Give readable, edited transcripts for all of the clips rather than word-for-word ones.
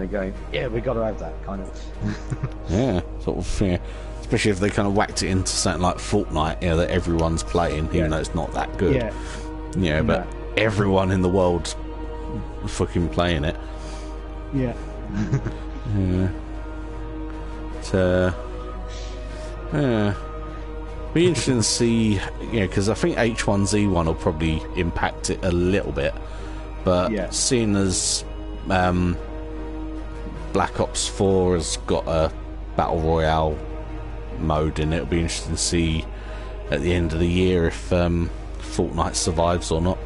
of going, yeah, we got to have that kind of. Yeah, sort of. Yeah. Especially if they kind of whacked it into something like Fortnite, you know, that everyone's playing, even though it's not that good. Yeah. Yeah, but everyone in the world's fucking playing it. Yeah. Yeah. But, yeah. Be interesting to see, because I think H1Z1 will probably impact it a little bit. But seeing as Black Ops 4 has got a Battle Royale mode in it, it'll be interesting to see at the end of the year if Fortnite survives or not.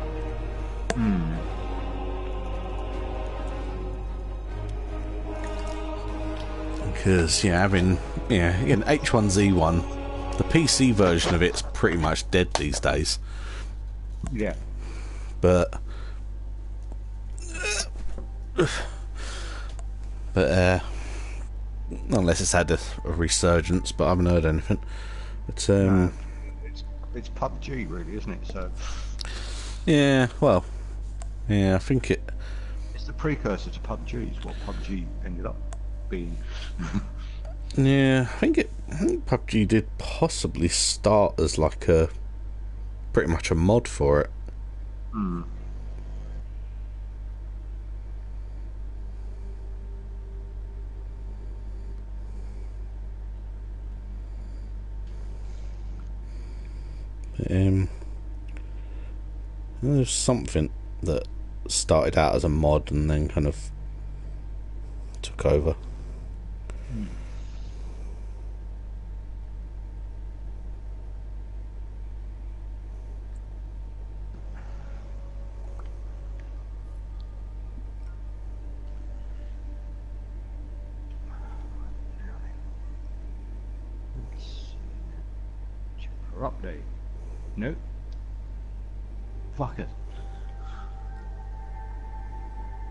Because having again H1Z1, the PC version of it's pretty much dead these days. Yeah. But unless it's had a resurgence, but I haven't heard anything. But it's PUBG, really, isn't it? So I think it's the precursor to PUBG. Is what PUBG ended up being. I think PUBG did possibly start as like pretty much a mod for it. There's something that started out as a mod and then kind of took over. For update. Nope. Fuck it.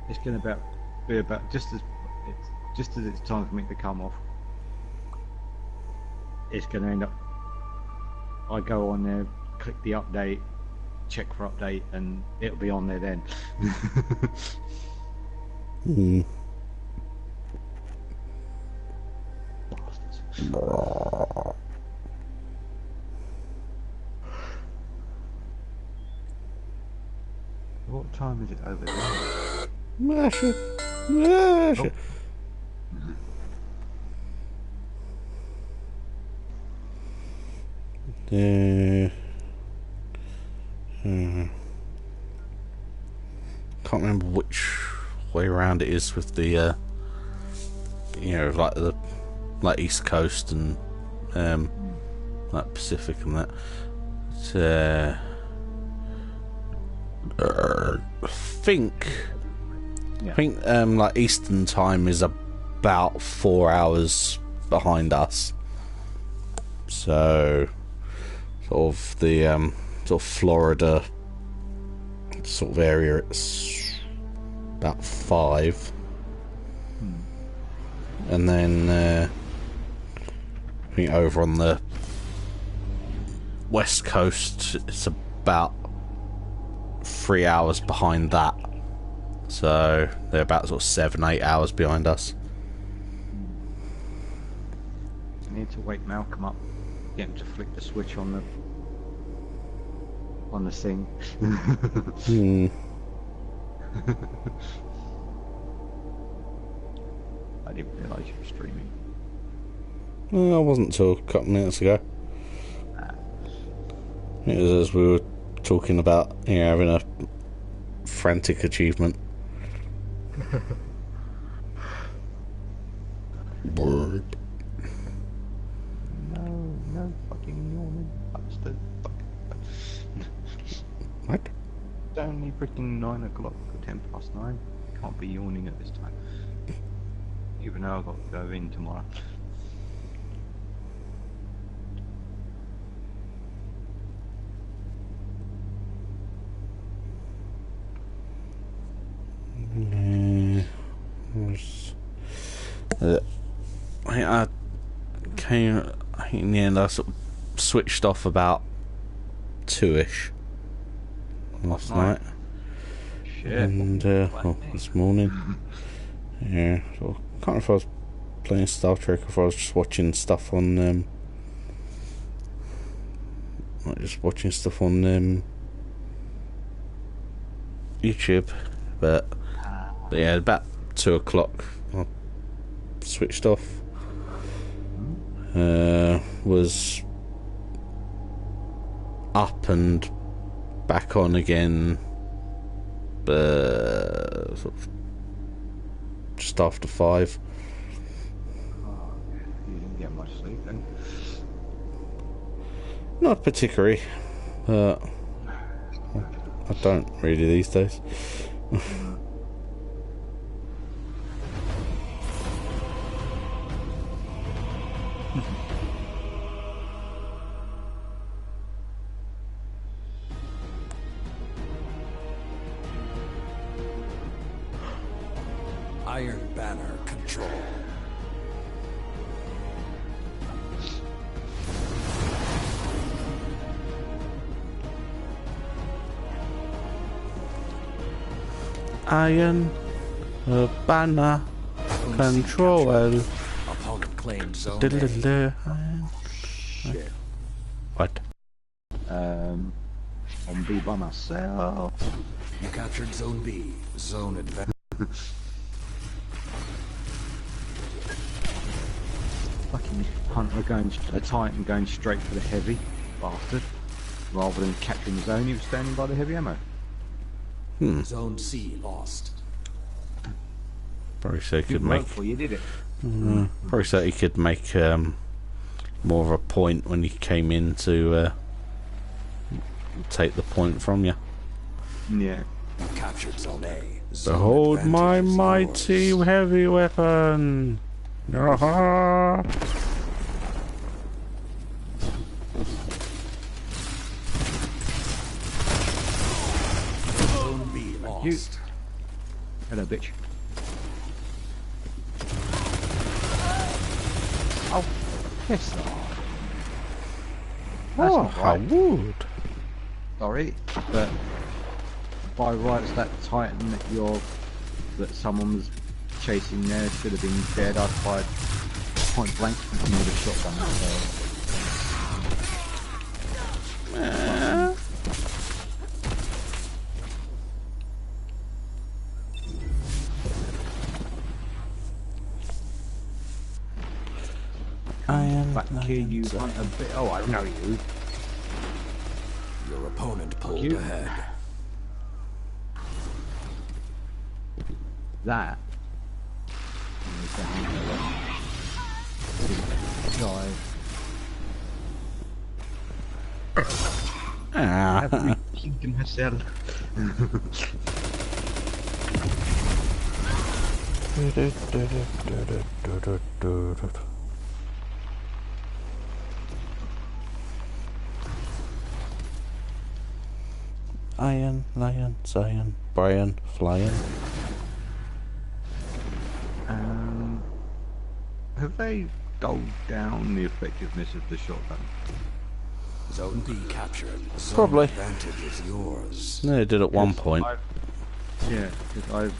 It's going to be about just as it's time for me to come off. It's going to end up. I go on there, click the update, check for update, and it'll be on there then. Bastards. What time is it over there? Mash it. Can't remember which way around it is with the like the East Coast and like Pacific and that. I think like Eastern time is about 4 hours behind us, so sort of the sort of Florida sort of area, it's about 5, and then I think over on the West Coast it's about 3 hours behind that, so they're about sort of 7-8 hours behind us. I need to wake Malcolm up, get him to flick the switch on the thing. I didn't realise you were streaming. Well, I wasn't till a couple of minutes ago. It was as we were talking about having a frantic achievement. No fucking yawning. Bastard. What? It's only freaking 9 o'clock or 10 past 9. Can't be yawning at this time. Even though I've got to go in tomorrow. I think in the end I sort of switched off about 2ish last night. Shit. And this morning, Yeah, so I can't remember if I was playing Star Trek or if I was just watching stuff on YouTube, but yeah, about 2 o'clock I switched off. Was up and back on again, sort of just after 5. Oh, you didn't get much sleep then. Not particularly, but I don't really these days. Iron Banner control. Iron Banner control. Opponent claimed zone Shit. What? On B by myself. You captured Zone B. Zone advantage. Fucking hunter going, a Titan going straight for the heavy bastard, rather than capturing the zone. He was standing by the heavy ammo. Zone C lost. Probably so he could Didn't work make. for you, did it? Probably so he could make more of a point when he came in to take the point from you. Yeah. You captured Zone A. Zone Behold my advantage is mighty yours. heavy weapon! Aha! Zone B lost. Hello, bitch. Oh, piss off. That's Oh, not I right. would. Sorry, but by rights, that Titan that someone was chasing there should have been dead. I fired point blank with a shotgun. Back here, you hunt a bit. Oh, I know you. Your opponent pulled you. ahead. That is the hunter. Die. Have repeated myself. Iron, lion, Zion, Brian, flying. Have they dulled down the effectiveness of the shotgun? Zone B captured. Zone Probably. advantage is yours. No, they did at one point. Yeah, because I've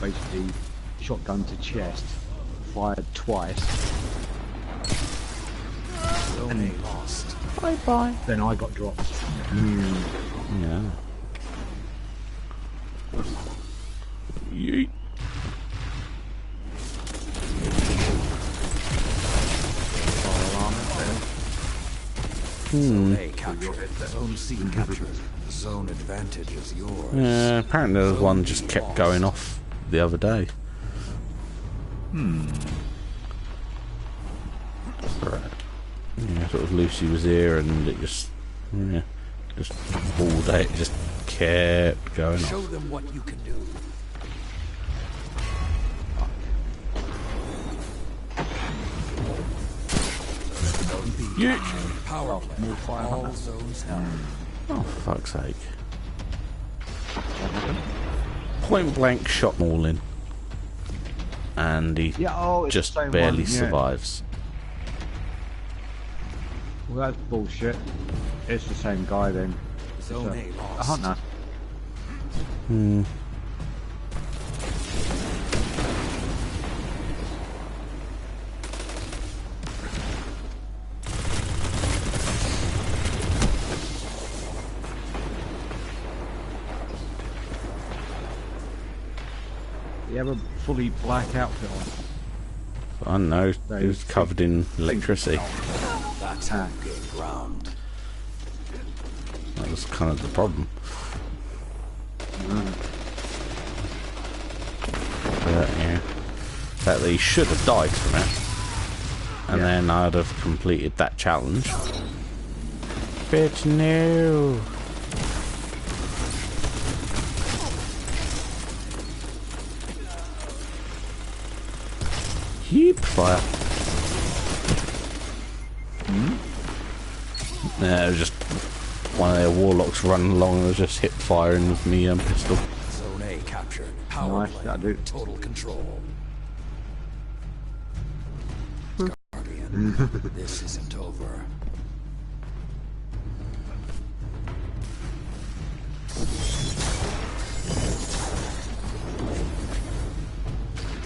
basically shotgun to chest, fired twice, Zone A lost. Bye bye. then I got dropped. Yeah. Yeet. Zone A captured. Zone C captured. Zone advantage is yours. Yeah, apparently there was one just kept going off the other day. Right. Yeah, sort of Lucy was here and it just all day it just kept going Show off. them what you can do. Zone B Yeet. captured. Power play. more fire All hunter. zones held. Oh, for fuck's sake. Point blank shot them all in. And he Yeah, oh, it's just the same barely one, yeah. survives. Well, that's bullshit. It's the same guy then. Zone A A lost. hunter. have a fully black outfit on? I don't know. It was covered in electricity. That's how you gain ground. That was kind of the problem. But, yeah. That he should have died from it. And then I'd have completed that challenge. Bitch, no! Heap fire. Yeah, it was just one of their warlocks running along and was just hip firing with me pistol. Zone A captured. Power Nice, play. that'll do. Total control. Guardian, this isn't over.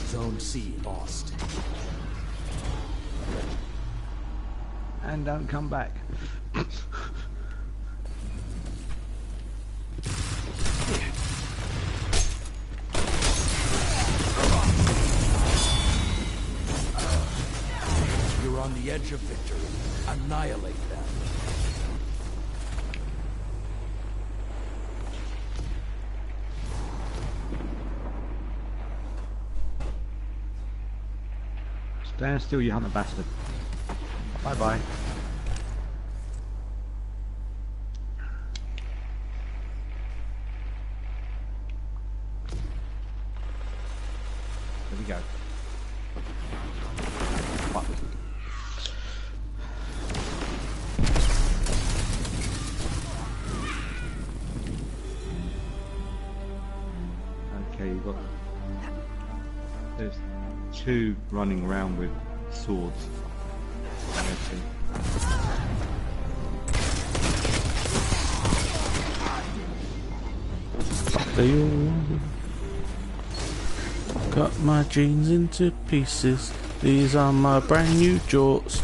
Zone C lost. And don't come back. You're on the edge of victory. Annihilate them. Stand still, you hunter bastard. Bye bye. There we go. What? Okay, you've got. There's two running around with swords. Cut my jeans into pieces. These are my brand new jorts.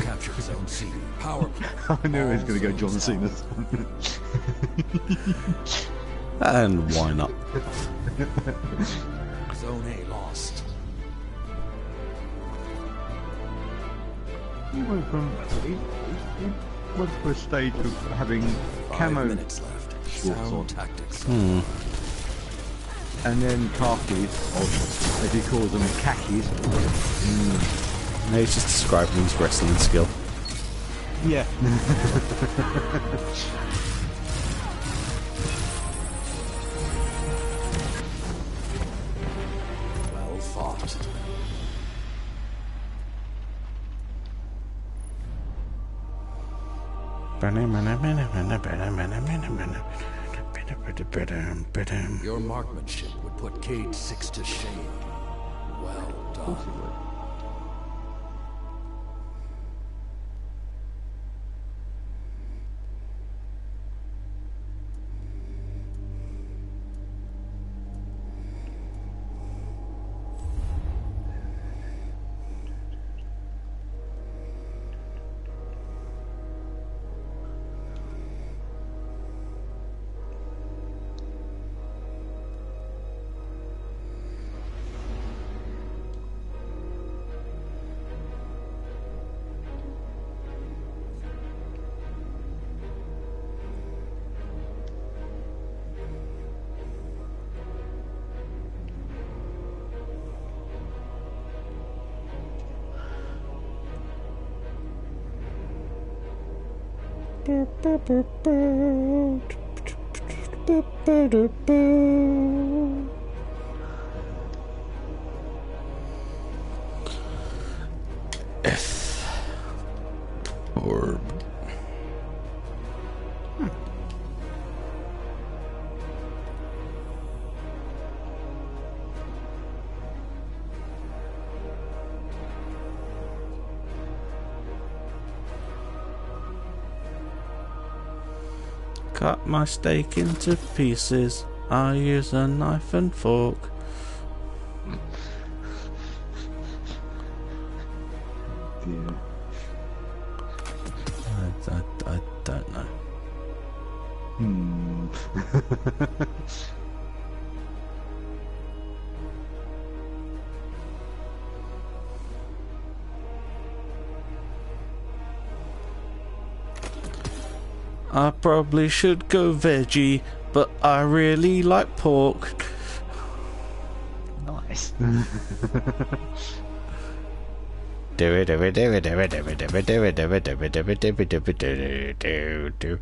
Capture Zone C. Power play. I knew he was going to go John Cena. And why not? Zone A lost. He went from he went for a stage of having 5 camo minutes left. shorts on, Sound tactics. and then khakis, or as he calls them, khakis. No, he's just describing his wrestling skill. Yeah. Well fought. Your marksmanship would put Cage 6 to shame. Well done. F. Orb. Cut my steak into pieces. I use a knife and fork. Dear. I don't know. I probably should go veggie, but I really like pork. Nice. Do it, do it, do it, do it, do it, do it, do it, do it, do it, do it, do it, do it, do it, do.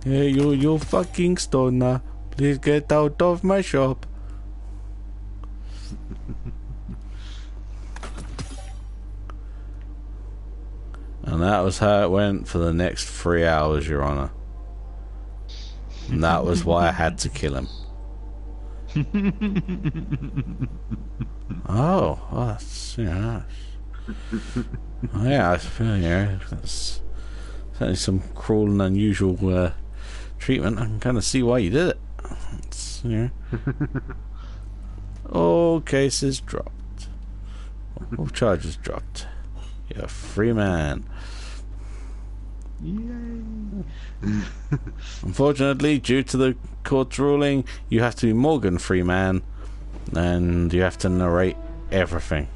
Hey, you fucking stoner! Please get out of my shop. And that was how it went for the next 3 hours, Your Honor. And that was why I had to kill him. Oh, well, that's, you know, oh, yeah, I feel, you know, that's certainly some cruel and unusual treatment. I can kind of see why you did it. It's, you know, all cases dropped. All charges dropped. You're a free man. Yay! Unfortunately, due to the court's ruling, you have to be Morgan Freeman, and you have to narrate everything.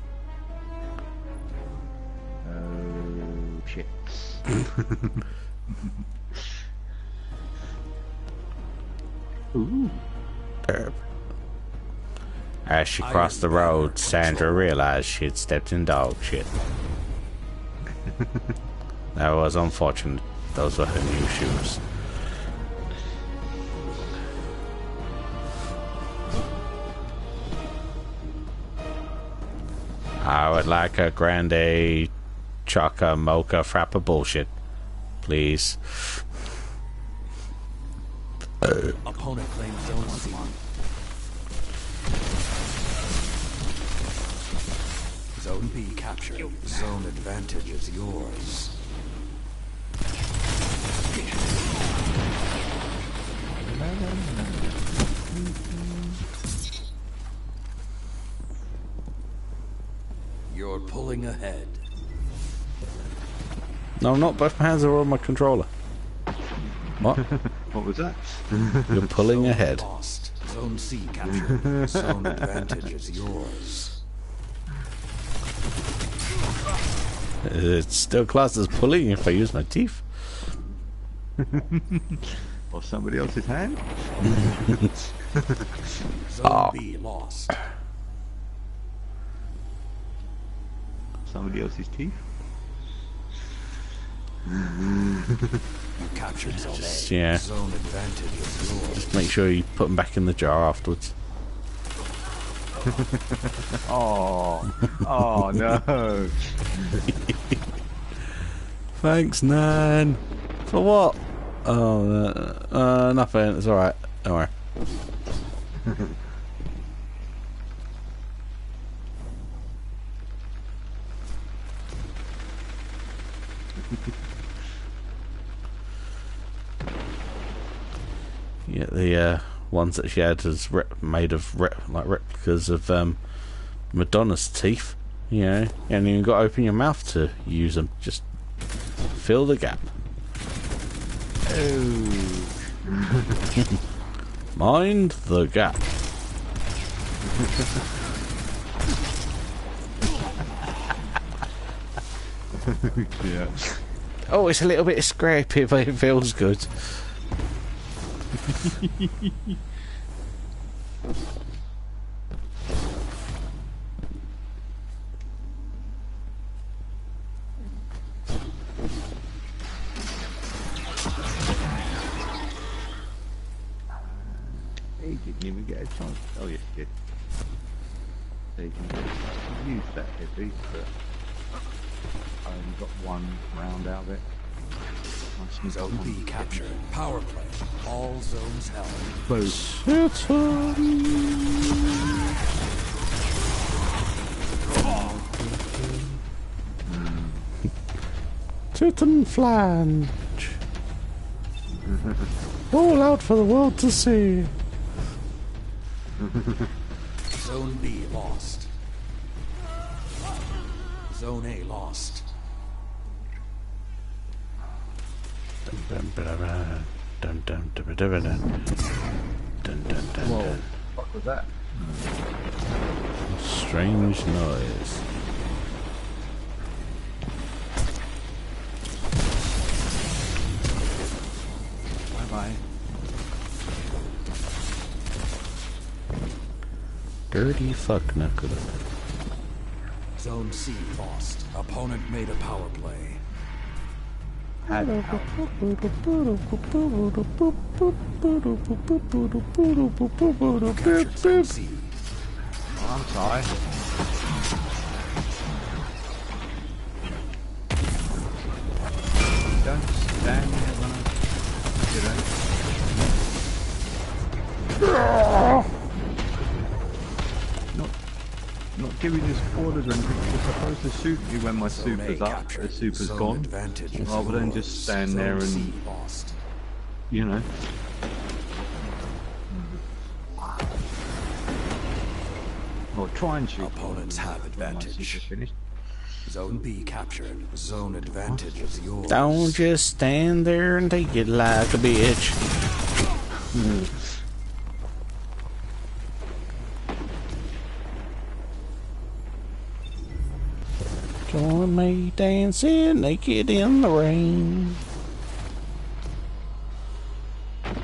Oh shit! Ooh. As she crossed the road, Sandra realized she had stepped in dog shit. That was unfortunate. Those were her new shoes. I would like a grande choca mocha frappa bullshit, please. Opponent claims zone C. Zone B captured. Zone advantage is yours. You're pulling ahead. No, I'm not. Both my hands are on my controller. What? What was that? You're pulling Zone ahead. Lost. Zone C captured. Zone advantage is yours. It's still classed as pulling if I use my teeth. Or somebody else's hand? Zone B lost. Somebody else's teeth? You captured Zone A. Yeah. Zone advantage is yours. Just make sure you put them back in the jar afterwards. Oh, oh no! Thanks, Nan. For what? Oh, nothing. It's alright. Don't worry. Yeah, the ones that she had as made of like replicas of Madonna's teeth. You know, and you got to open your mouth to use them. Just fill the gap. Oh. Mind the gap. Yeah. Oh, it's a little bit scrapey, but it feels good. He didn't even get a chance. Oh yes, he did. So you can use that heavy, but I only got one round out of it. Zone B captured. Power play. All zones held. Boom. Titan flange. All out for the world to see. Zone B lost. Zone A lost. Whoa, what was that? Strange noise. Bye bye. Dirty fuck knuckle. Zone C lost. Opponent made a power play. Had power. Captured Zone C. Oh, I'm sorry. Don't stand there when not giving us orders or anything. You're supposed to shoot me when my super's up, the super's gone. Rather than just stand there and, you know. Or try and shoot. Opponents have advantage. Zone B captured. Zone advantage is yours. Don't just stand there and take it like a bitch. Join me dancing naked in the rain.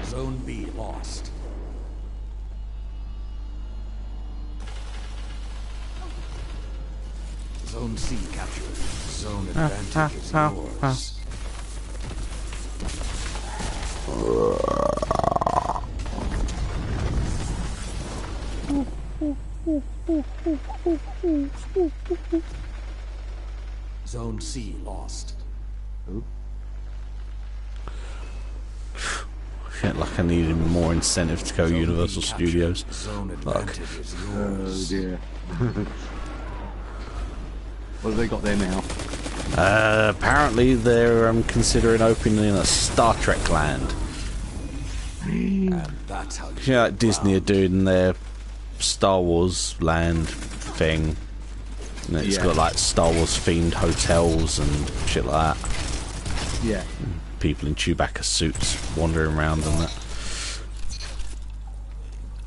Zone B lost. Zone C captured. Zone advantage is yours. Zone C lost. Shit, like I needed more incentive to go Zone Universal B Studios. captured. Zone Fuck. advantage is Oh yours. dear. What have they got there now? Apparently they're considering opening a Star Trek land. And that's how You know, like Disney are doing their Star Wars land thing. And it's Yeah. got like Star Wars themed hotels and shit like that. Yeah. People in Chewbacca suits wandering around and that.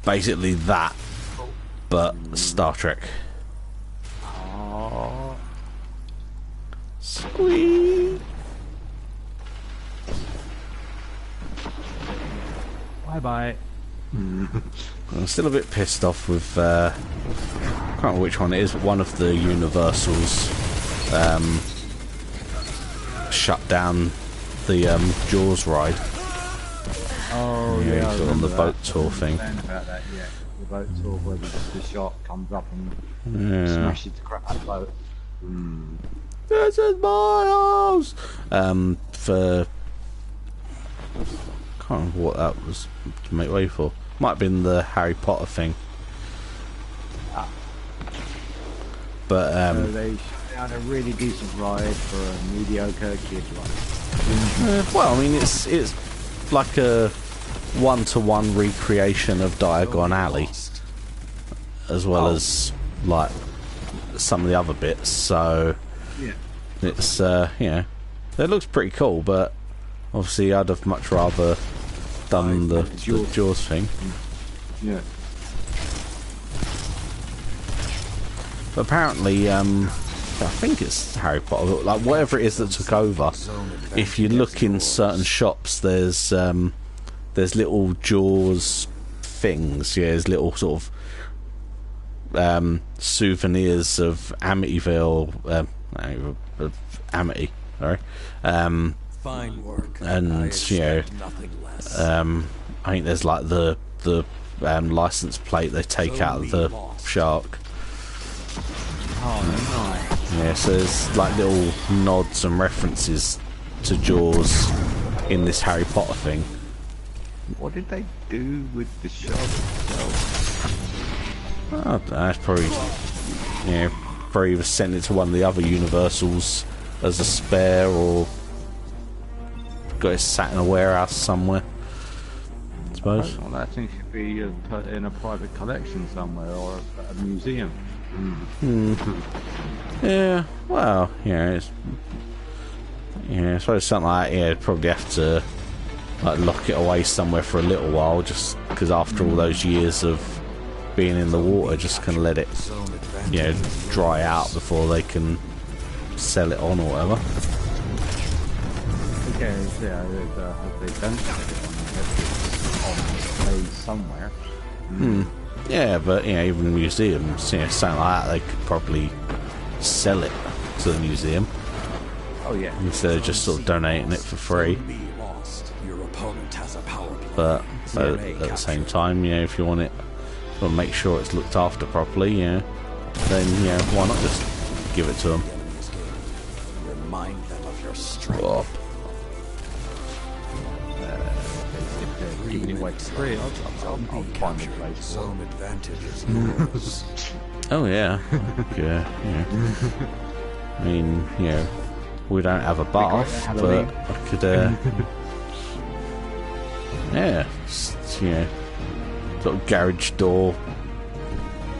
Basically that, but Star Trek. Oh. Sweet. Bye bye. I'm still a bit pissed off with I can't remember which one it is, but one of the Universals shut down the Jaws ride. Oh Yeah, yeah, I on remember the that. boat tour thing. Saying about that, yeah. The boat tour where the shark comes up and Yeah. smashes the crap out of the boat. This is my house. For can't remember what that was to make way for. Might have been the Harry Potter thing. But So they shut down a really decent ride for a mediocre kid ride. well, I mean, it's like a one-to-one recreation of Diagon Alley, lost. as well as like some of the other bits. So Yeah. it's you know, it looks pretty cool, but obviously I'd have much rather done the Jaws thing. Yeah. But apparently, I think it's Harry Potter, like whatever it is that took over. If you look in certain shops, there's little Jaws things. Yeah, there's little sort of souvenirs of Amityville, of Amity. Sorry. Fine work. And, I you know, expect nothing less. I think there's like the license plate they take out of the shark. Oh, nice. Yeah, so there's like little nods and references to Jaws in this Harry Potter thing. What did they do with the shark itself? I don't know, it's probably, yeah, probably either sent it to one of the other Universals as a spare, or got it sat in a warehouse somewhere, I suppose. Well, that thing should be put in a private collection somewhere, or a museum. Yeah, well, yeah, it's Yeah, I suppose something like that, yeah, I'd probably have to like lock it away somewhere for a little while, just because after all those years of being in the water, just kind of let it, you know, dry out before they can sell it on or whatever. Okay, yeah, if they don't have it on display somewhere. Yeah, but, you know, even museums, you know, something like that, they could probably sell it to the museum. Oh yeah. Instead of just sort of donating it for free. Your opponent has a power play. But at the same time, you know, if you want it, to make sure it's looked after properly, you know, then, you know, why not just give it to them? Remind them of your strength. Whoa. If they're giving it away for free, I'll find a place for Zone advantage is yours. Oh yeah, yeah, yeah. I mean, you know, we don't have a bath, but I could, yeah, just, you know, sort of garage door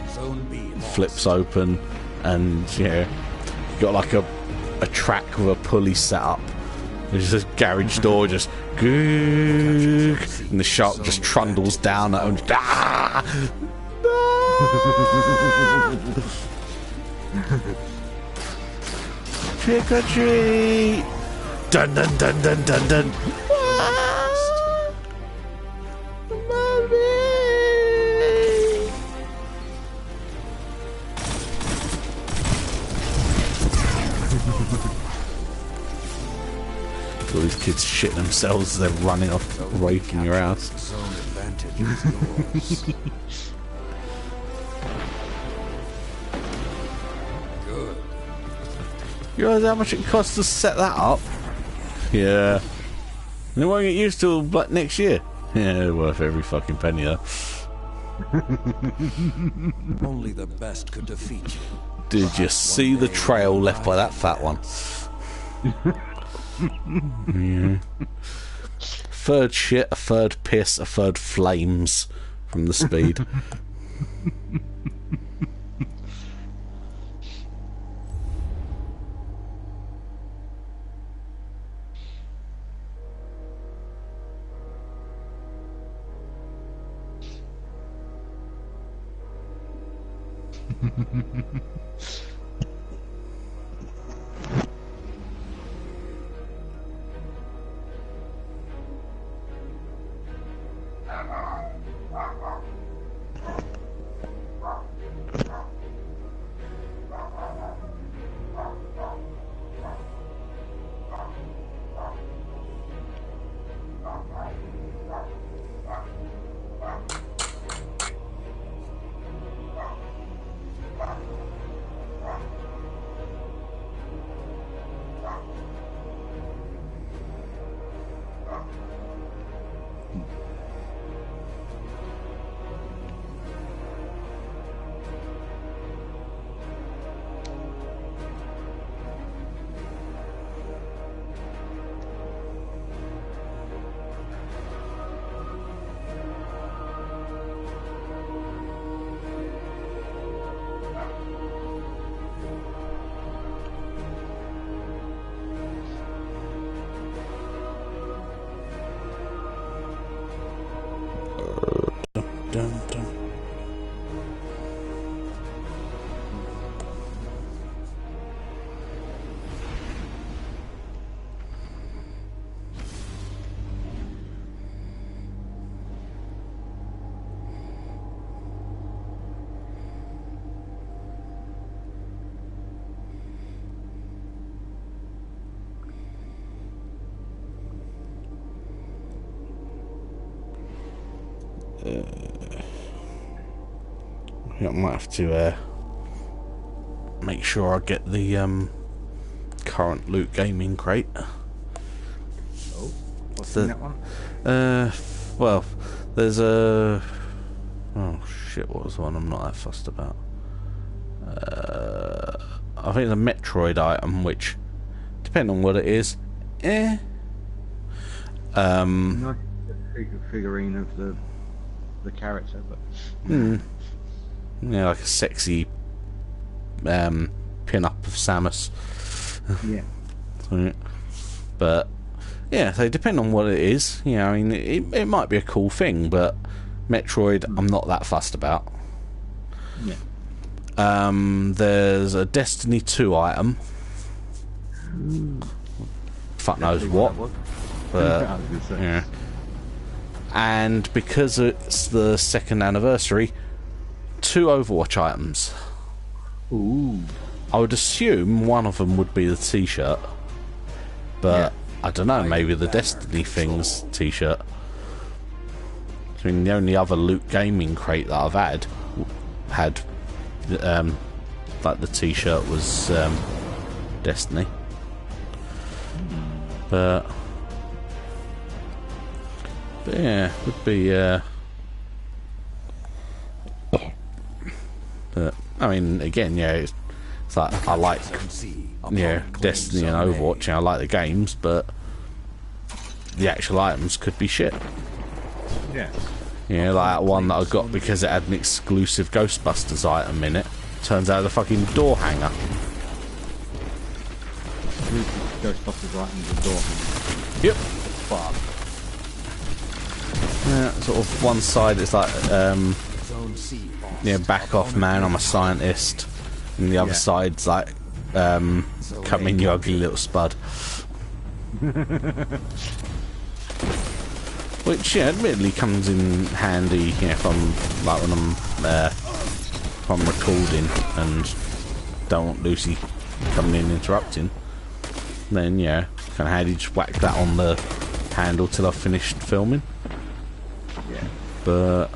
Zone B flips open, and you know, you got like a track with a pulley set up. There's this garage door just goog, and the shark just trundles down at him. Ah! Trick or treat! Dun dun dun dun dun dun! All these kids shit themselves as they're running off away from your house. Zone advantage is yours. Good. You realise how much it costs to set that up? Yeah. And it won't get used to like next year. Yeah, worth every fucking penny though. Only the best could defeat you. Did you see the trail left by that fat one? Yeah. Third shit, a third piss, a third flames from the speed. Dun, dun. I might have to make sure I get the current loot gaming crate. Oh, what's in that one? Well, there's a... Oh shit, what was the one I'm not that fussed about? I think the Metroid item, which, depending on what it is, Nice figurine of the character, but yeah, like a sexy pin-up of Samus. yeah. So, But yeah, they depend on what it is. You know, I mean, it might be a cool thing, but Metroid, I'm not that fussed about. Yeah. There's a Destiny 2 item. Fuck knows what. But I was gonna say. yeah. And because it's the 2nd anniversary, 2 Overwatch items. Ooh. I would assume one of them would be the T-shirt, but I don't know. Maybe the Destiny thing's T-shirt. I mean, the only other Loot Gaming crate that I've had like the T-shirt was Destiny, but yeah, would be. But I mean, again, yeah, it's like I like, yeah, Destiny and Overwatch. I like the games, but the actual items could be shit. Yeah. Yeah, like that one that I got because it had an exclusive Ghostbusters item in it. Turns out the fucking door hanger. Ghostbusters right in the door. Yep. Fuck. Yeah, sort of one side it's like, yeah, back off man, I'm a scientist. And the other side's like, come in you ugly little spud. Which, yeah, admittedly comes in handy, you know, from, like, when I'm recording and don't want Lucy coming in and interrupting. Then, yeah, kind of handy, just whack that on the handle till I've finished filming. Yeah. But,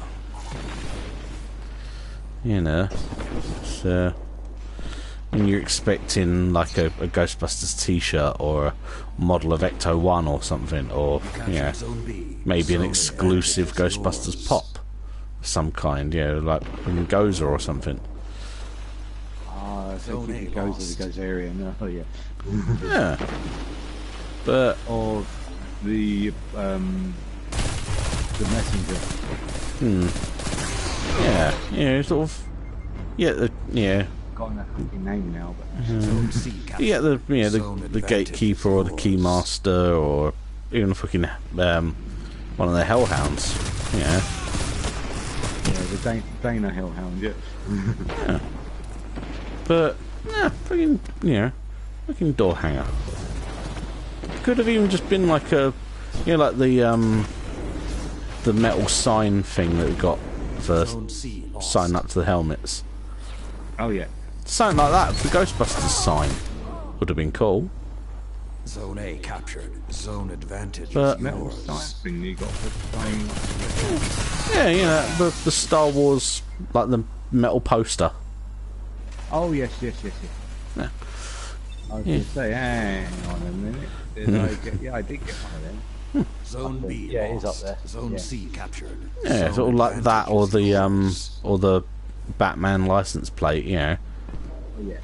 you know, it's, when you're expecting like a Ghostbusters t-shirt or a model of Ecto-1 or something, or yeah, maybe an exclusive Ghostbusters pop of some kind, yeah, like in Goza or something. I think it goes to the Goza area now. Oh yeah. Yeah. But Or the messenger. Yeah, yeah, sort of. Yeah, yeah. Got that fucking name now, but Yeah, the gatekeeper or the keymaster or even a fucking one of the hellhounds. Yeah. yeah, the Dana Hellhound. Yeah. Yeah. But yeah, fucking fucking door hanger. Could have even just been like a, you know, like the metal sign thing that we got for signing up to the helmets. Oh yeah. Something like that, the Ghostbusters sign would have been cool. Zone A captured. Zone advantage But- is Metal yours. science thing you got for playing. Yeah, you know, the Star Wars, like the metal poster. Oh yes. Yeah. I was going to say, hang on a minute. Did I get? Yeah, I did get one of them. Zone B Yeah, it is lost. up there. Zone Yeah. C captured. Yeah, Zone sort of like that, or advantage the Batman license plate. You know, Oh yeah.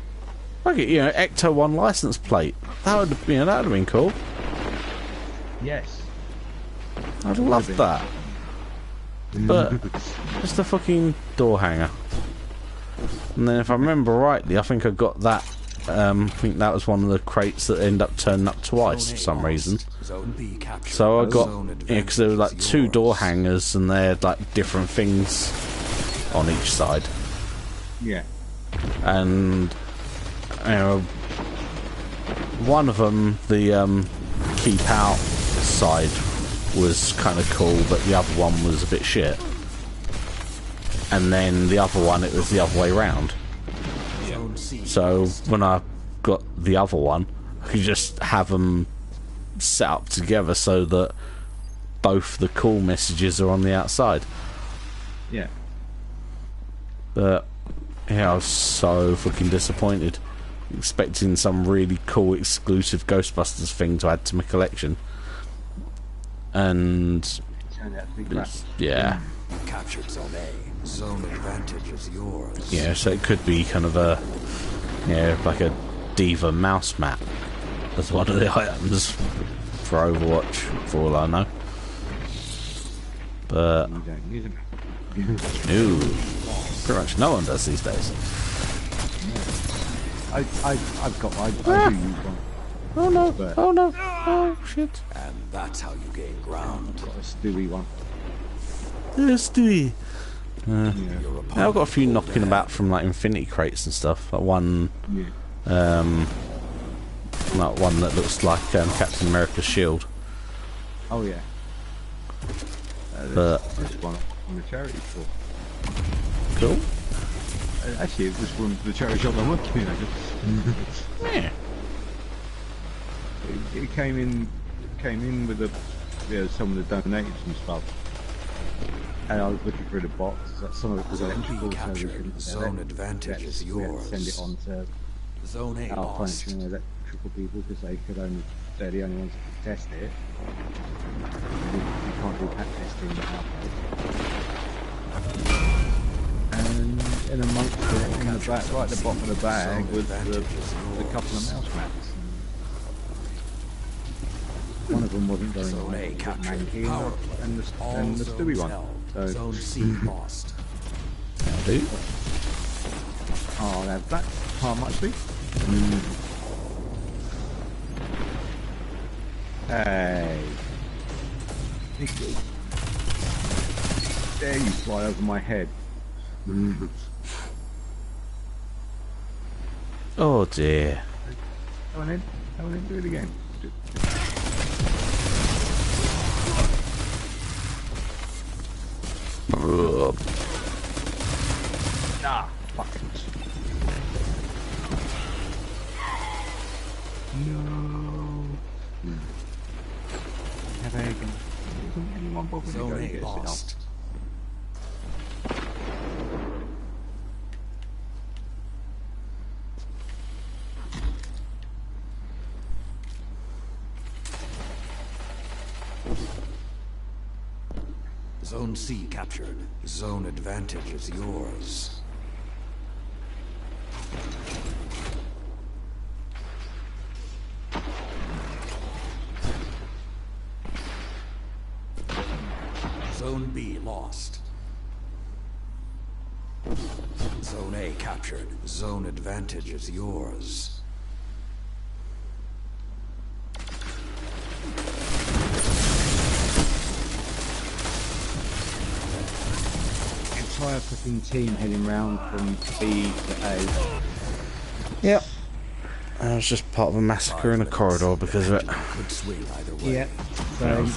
like it, you know, Ecto-1 license plate. That would, you know, that would have been cool. Yes. I'd love that. But just a fucking door hanger. And then, if I remember rightly, I think I got that. I think that was one of the crates that ended up turning up twice for some reason. Zone B captured. So I got, Zone yeah, because there were like advantage is 2 door yours. hangers, and they had like different things on each side. Yeah. And you know, one of them, the keep out side, was kind of cool, but the other one was a bit shit. And then the other one, it was the other way round. Zone C. So when I got the other one, I could just have them set up together so that both the call messages are on the outside. Yeah. But yeah, I was so fucking disappointed, expecting some really cool exclusive Ghostbusters thing to add to my collection, and Turned out to be crap. yeah, You captured Zone A. Zone advantage is yours. yeah. So it could be kind of a, yeah, like a Diva mouse mat as one of the items for Overwatch, for all I know. But You don't use them. no, pretty much no one does these days. I've got. I do use one. Oh no! But- Oh no! Oh shit! And that's how you gain ground. Got a stewy one. Thirsty. Yeah. Your I've got a few knocking about from like Infinity crates and stuff. Like one, Yeah. like one that looks like Captain America's shield. Oh yeah. But This one from the charity store. cool. Actually, it was from the charity shop I'm working in. Yeah. It came in with some of the donated some stuff. And I was looking through the box. Some of it was electrical, so we couldn't sell Zone it. advantage is We had to yours. send it on to Zone A our lost. functional electrical people because they're the only ones that can test it. We can't do pack testing at our place. And in amongst it, in the back, right at the bottom of the bag, was the couple of mouse mats. One of them wasn't very Zone A nice, captured. manky, Power and All the stewy zones one. held. So, Zone C lost. Dude. oh, now that how much be? Hey, Nicky. There you fly over my head. Oh dear. Come on in, do it again. Ah, fuck it. No. Have I again? Isn't anyone bothering to go Zone and A get us lost. Zone C captured. Zone advantage is yours. Zone B lost. Zone A captured. Zone advantage is yours. Entire fucking team heading round from B to A. Yep. I was just part of a massacre in a corridor because of it. Could swing either way. Yeah. That So, was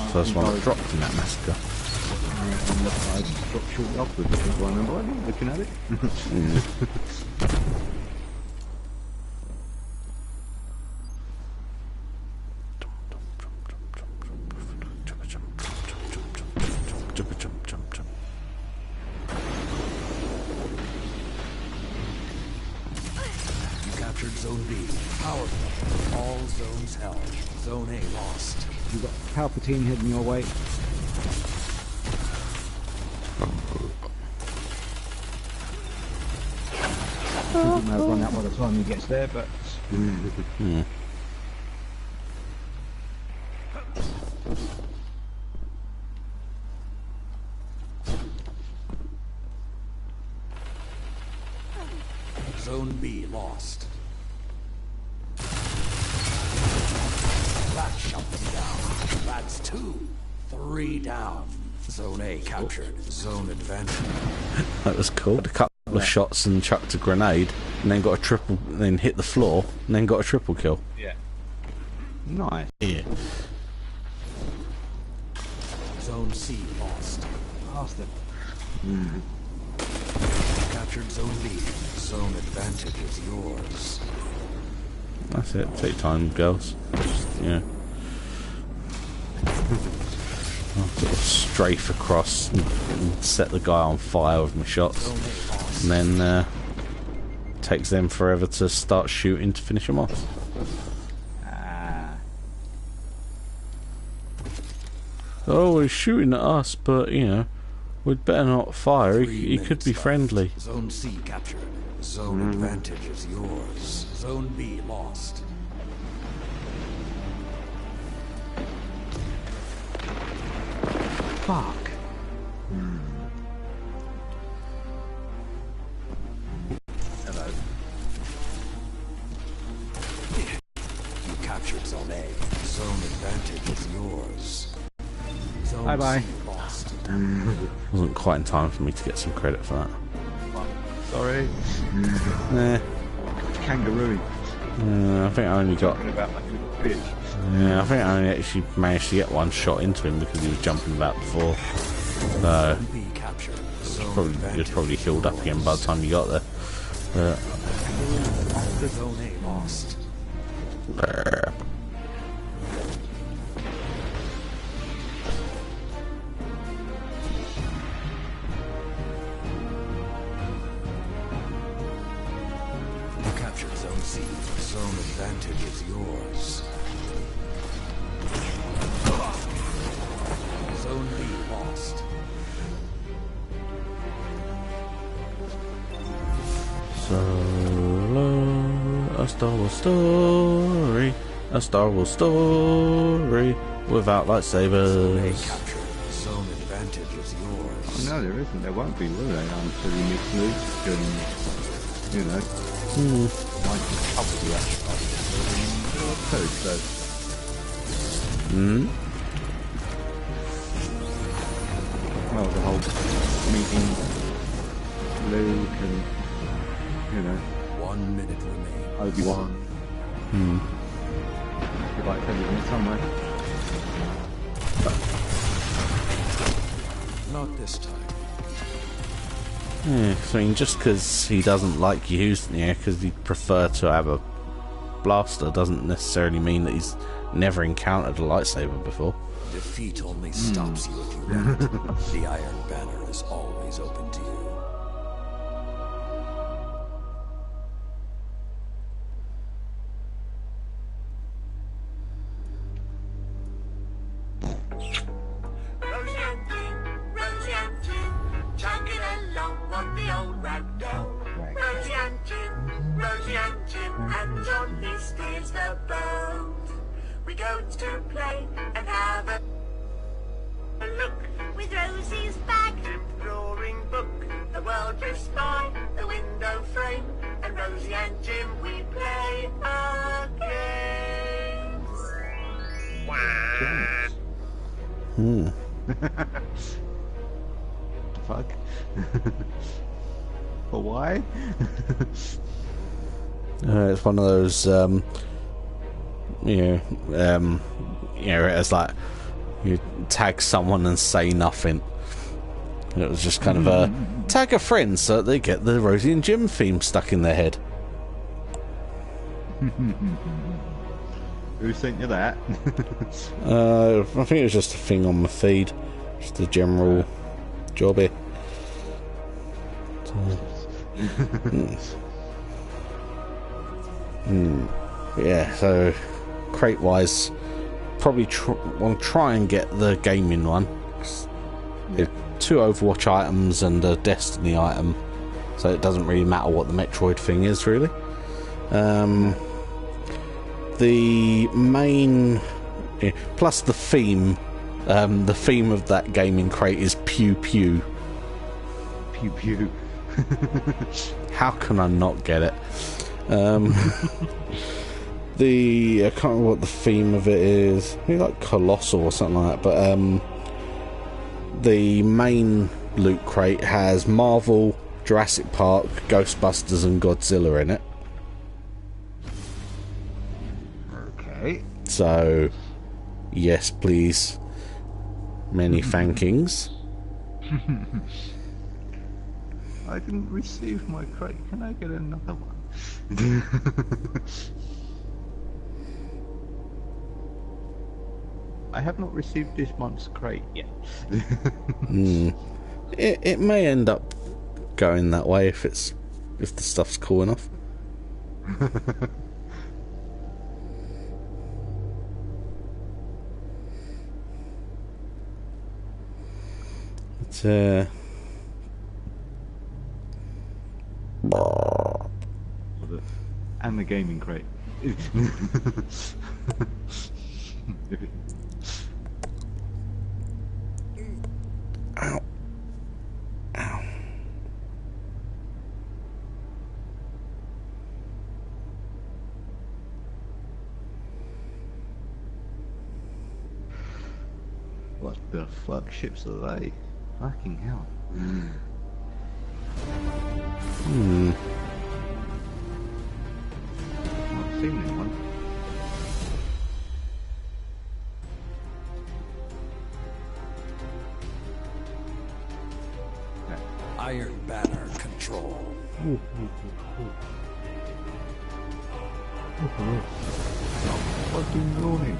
the first one that dropped in that massacre. I just got shortly afterwards, I think, I remember. I think, looking at it. You captured Zone B. Power play. All zones held. Zone A lost. You've got Palpatine heading your way. He may have run out by the time he gets there, but Zone B lost. That shot them down. That's 2. 3 down. Zone A captured. Zone advantage. That was cool. A couple of shots and chucked a grenade, and then got a triple, then hit the floor, and then got a triple kill. yeah, nice. Yeah. Zone C lost. Bastard. Captured Zone B. Zone advantage is yours. That's it. Take time, girls. Just, I'll sort of strafe across and set the guy on fire with my shots, Zone A lost. and then takes them forever to start shooting to finish him off. Ah, Oh, he's shooting at us, but we'd better not fire. 3 He could minutes be left. friendly. Zone C captured. Zone advantage is yours. Zone B lost. fuck. Hello. You Bye bye. Lost. Wasn't quite in time for me to get some credit for that. Sorry. Nah. Kangaroo. I think I only got. Talking about like a little bitch. Yeah, I think I only actually managed to get one shot into him because he was jumping about before. So B captured. you'd probably healed up again by the time you got there. But, Zone A lost. You captured Zone C. Zone advantage is yours. Zone B lost. a Star Wars story, a Star Wars story without lightsabers. Captured. Zone advantage is yours. Oh, no, there isn't. There won't be, will there? Until you meet Luke and, you know, might just cover the actual code, so. Well, the whole meeting Luke and, you know, 1 minute remains. Obi-Wan. You'd like everything somewhere. Not this time. Yeah, 'cause I mean, just because he doesn't like you using it, because he'd prefer to have a blaster, doesn't necessarily mean that he's never encountered a lightsaber before. Defeat only stops you if you let it. The Iron Banner is always open to you. Rosie and Jim, chugging along on the old ragdoll. Rosie and Jim, and Johnny steers the boat. We go to play and have a look with Rosie's bag. Imploring book, the world drifts by the window frame, and Rosie and Jim, we play our games. Fuck. But why? It's one of those, it's like you tag someone and say nothing. It was just kind of a tag a friend so that they get the Rosie and Jim theme stuck in their head. Who sent you that? I think it was just a thing on my feed, just a general jobby. Yeah, so crate wise, probably want to try and get the gaming one. Yeah. 2 Overwatch items and a Destiny item, so it doesn't really matter what the Metroid thing is, really. The main, plus the theme of that gaming crate is pew pew. Pew pew. How can I not get it? I can't remember what the theme of it is. Maybe like Colossal or something like that. But the main loot crate has Marvel, Jurassic Park, Ghostbusters, and Godzilla in it. Okay. So, yes, please. Many thankings. I didn't receive my crate. Can I get another one? I have not received this month's crate yet. It may end up going that way if the stuff's cool enough. It's and the gaming crate. Ow. Ow. What the fuck ships are they? Fucking hell. I've seen that one. Iron Banner control. Fucking rolling.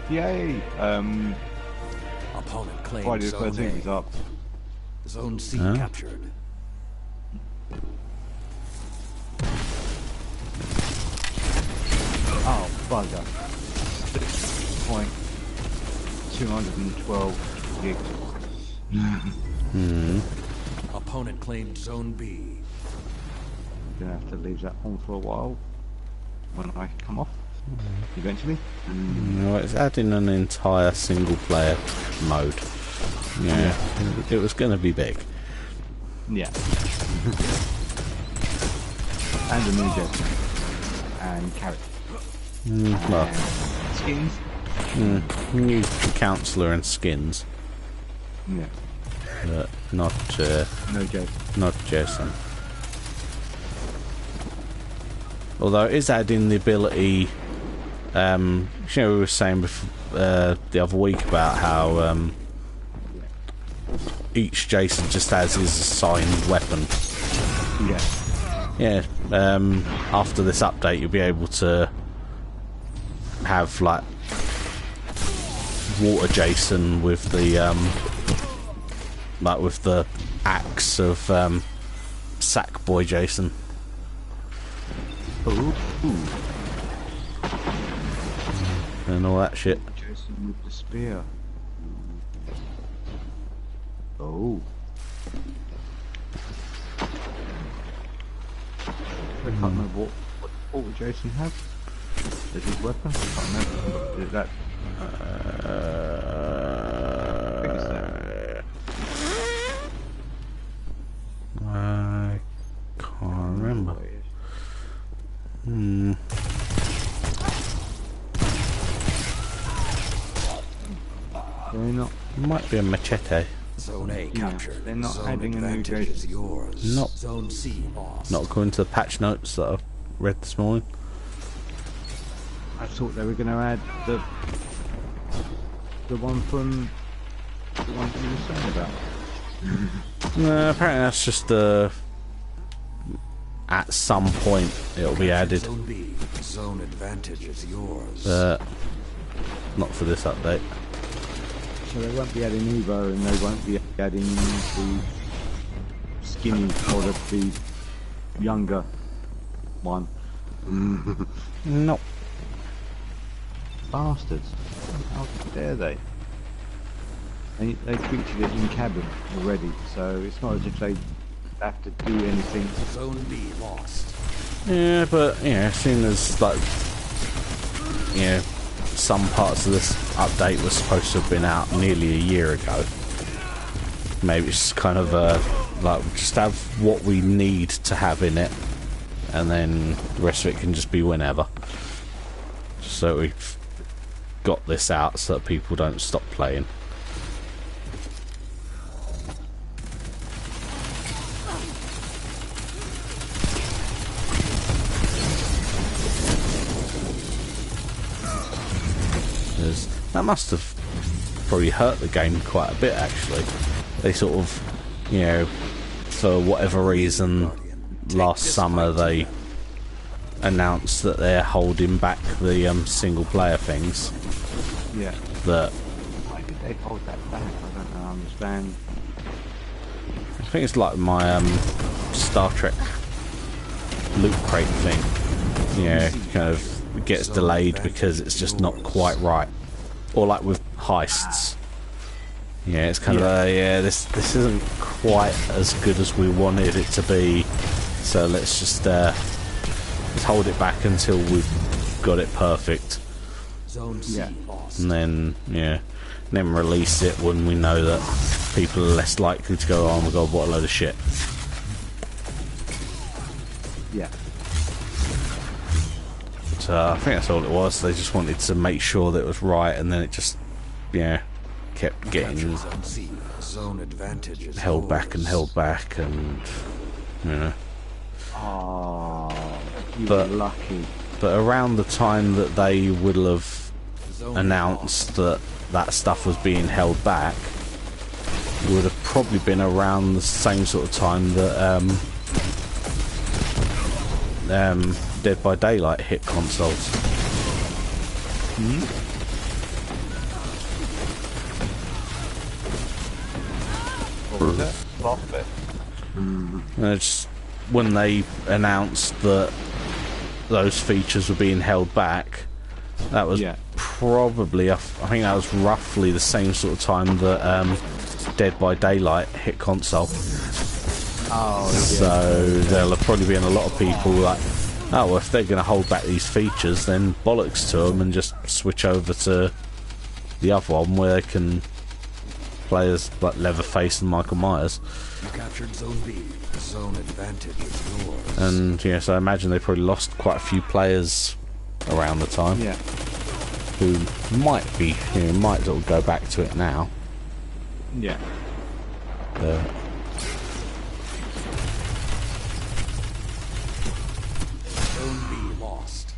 Yay! Opponent claims Friday the Zone 13th is A. up. Zone C Huh? captured. Oh, bugger. 6.212 gigs. Opponent claimed Zone B. Gonna have to leave that on for a while when I come off. Eventually. No, it's adding an entire single player mode. Yeah, it was going to be big. Yeah. And a new jet. And carrot. Well, And skins. new counsellor and skins, Yeah. but not No jet. not Jason. Although it is adding the ability. You know, we were saying before, the other week about how each Jason just has his assigned weapon. Yeah. Yeah. After this update, you'll be able to have like water Jason with the with the axe of Sackboy Jason. Ooh. And all that shit. Jason with the spear. Oh. I can't remember what would Jason have as his weapon. I can't remember. Is that? I can't remember. They're not. Might be a machete. Zone A captured. they're not Zone adding a new advantage Jason. is yours. Nope. Zone C lost. Not according to the patch notes that I read this morning. I thought they were going to add the one from you were saying about. No, apparently that's just at some point it'll be added, Zone B. Zone advantage is yours. but not for this update. So they won't be adding Evo, and they won't be adding the skinny or the younger one. Nope. Bastards! How dare they? They featured it in cabin already, so it's not as if they have to do anything. Zone B lost. Yeah, but as soon as like some parts of this update were supposed to have been out nearly a year ago. Maybe it's just kind of like just have what we need to have in it, and then the rest of it can just be whenever. So we've got this out so that people don't stop playing. That must have probably hurt the game quite a bit, actually. They sort of, for whatever reason, last summer they announced that they're holding back the single player things. Yeah. That Why did they hold that back? I don't understand. I think it's like my Star Trek loot crate thing. Kind of gets delayed because it's just not quite right. Or like with heists. Yeah, it's kind of this isn't quite as good as we wanted it to be, so let's just hold it back until we've got it perfect. Zone C lost. And then then release it when we know that people are less likely to go, oh my god, what a load of shit. Yeah. So I think that's all it was. They just wanted to make sure that it was right, and then it just, yeah, kept getting Capture Zone C. Zone advantage is held back and yours. held back, and you know. Oh, you But- were lucky. But around the time that they would have Zone announced that that stuff was being held back, would have probably been around the same sort of time that Dead by Daylight hit consoles. What was it? Last bit. And it's when they announced that those features were being held back, that was Yeah. probably, I think that was roughly the same sort of time that Dead by Daylight hit console. Oh, So there'll have probably been a lot of people like, oh, well, if they're going to hold back these features, then bollocks to them and just switch over to the other one where they can play as like Leatherface and Michael Myers. You captured Zone B. Zone advantage is yours. And yeah, so I imagine they probably lost quite a few players around the time yeah. who might be, you know, might sort of go back to it now. Yeah. Zone B lost.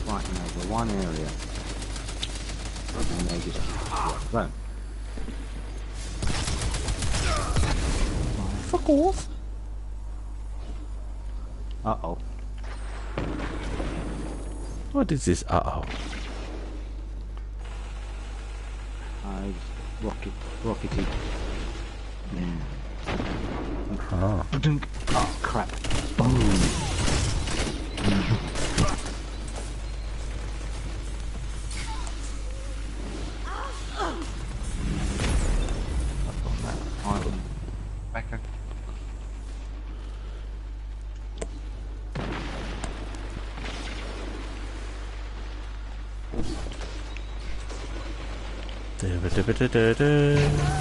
Right now, the one area. And they just run. Fuck off. Uh-oh. What is this? Uh-oh. Rockety. Oh. Oh, crap. Boom. Item. Back up.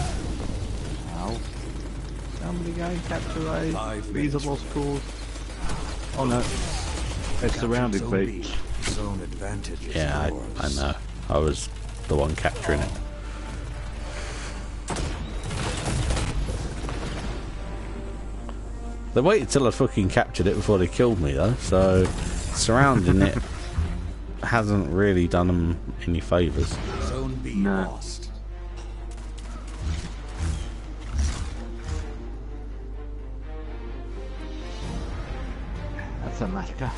Ow. Somebody go and capture a 5 These are minutes lost cause. Oh no. They're Captured surrounded, Zone Pete. B. Zone advantage is Yeah, yours. I know. I was the one capturing it. They waited till I fucking captured it before they killed me, though, so surrounding it hasn't really done them any favours. Zone B No. lost. That's a massacre.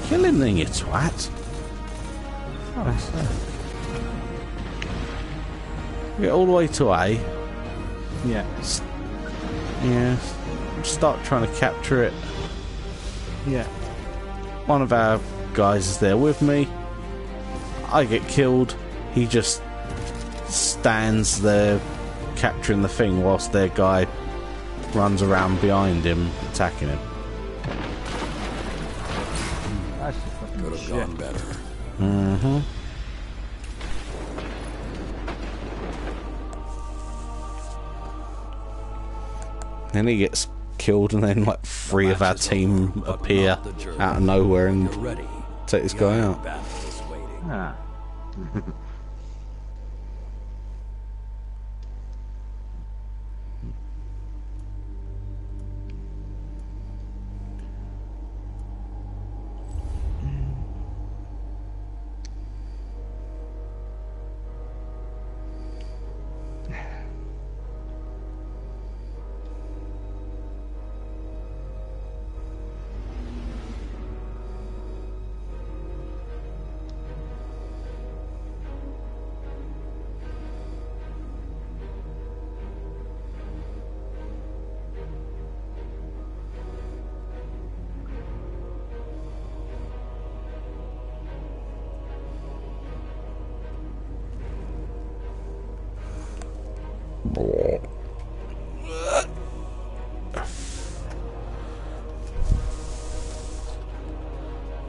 Kill him then, you twat. Get all the way to A. Yeah. Yeah. Start trying to capture it. Yeah. One of our guys is there with me. I get killed. He just stands there capturing the thing whilst their guy runs around behind him attacking him. That's just fucking Could have shit. gone better. Mm-hmm. Then he gets killed, and then like three of our team appear out of nowhere and You're ready. take this guy out. Battle is waiting. Ah.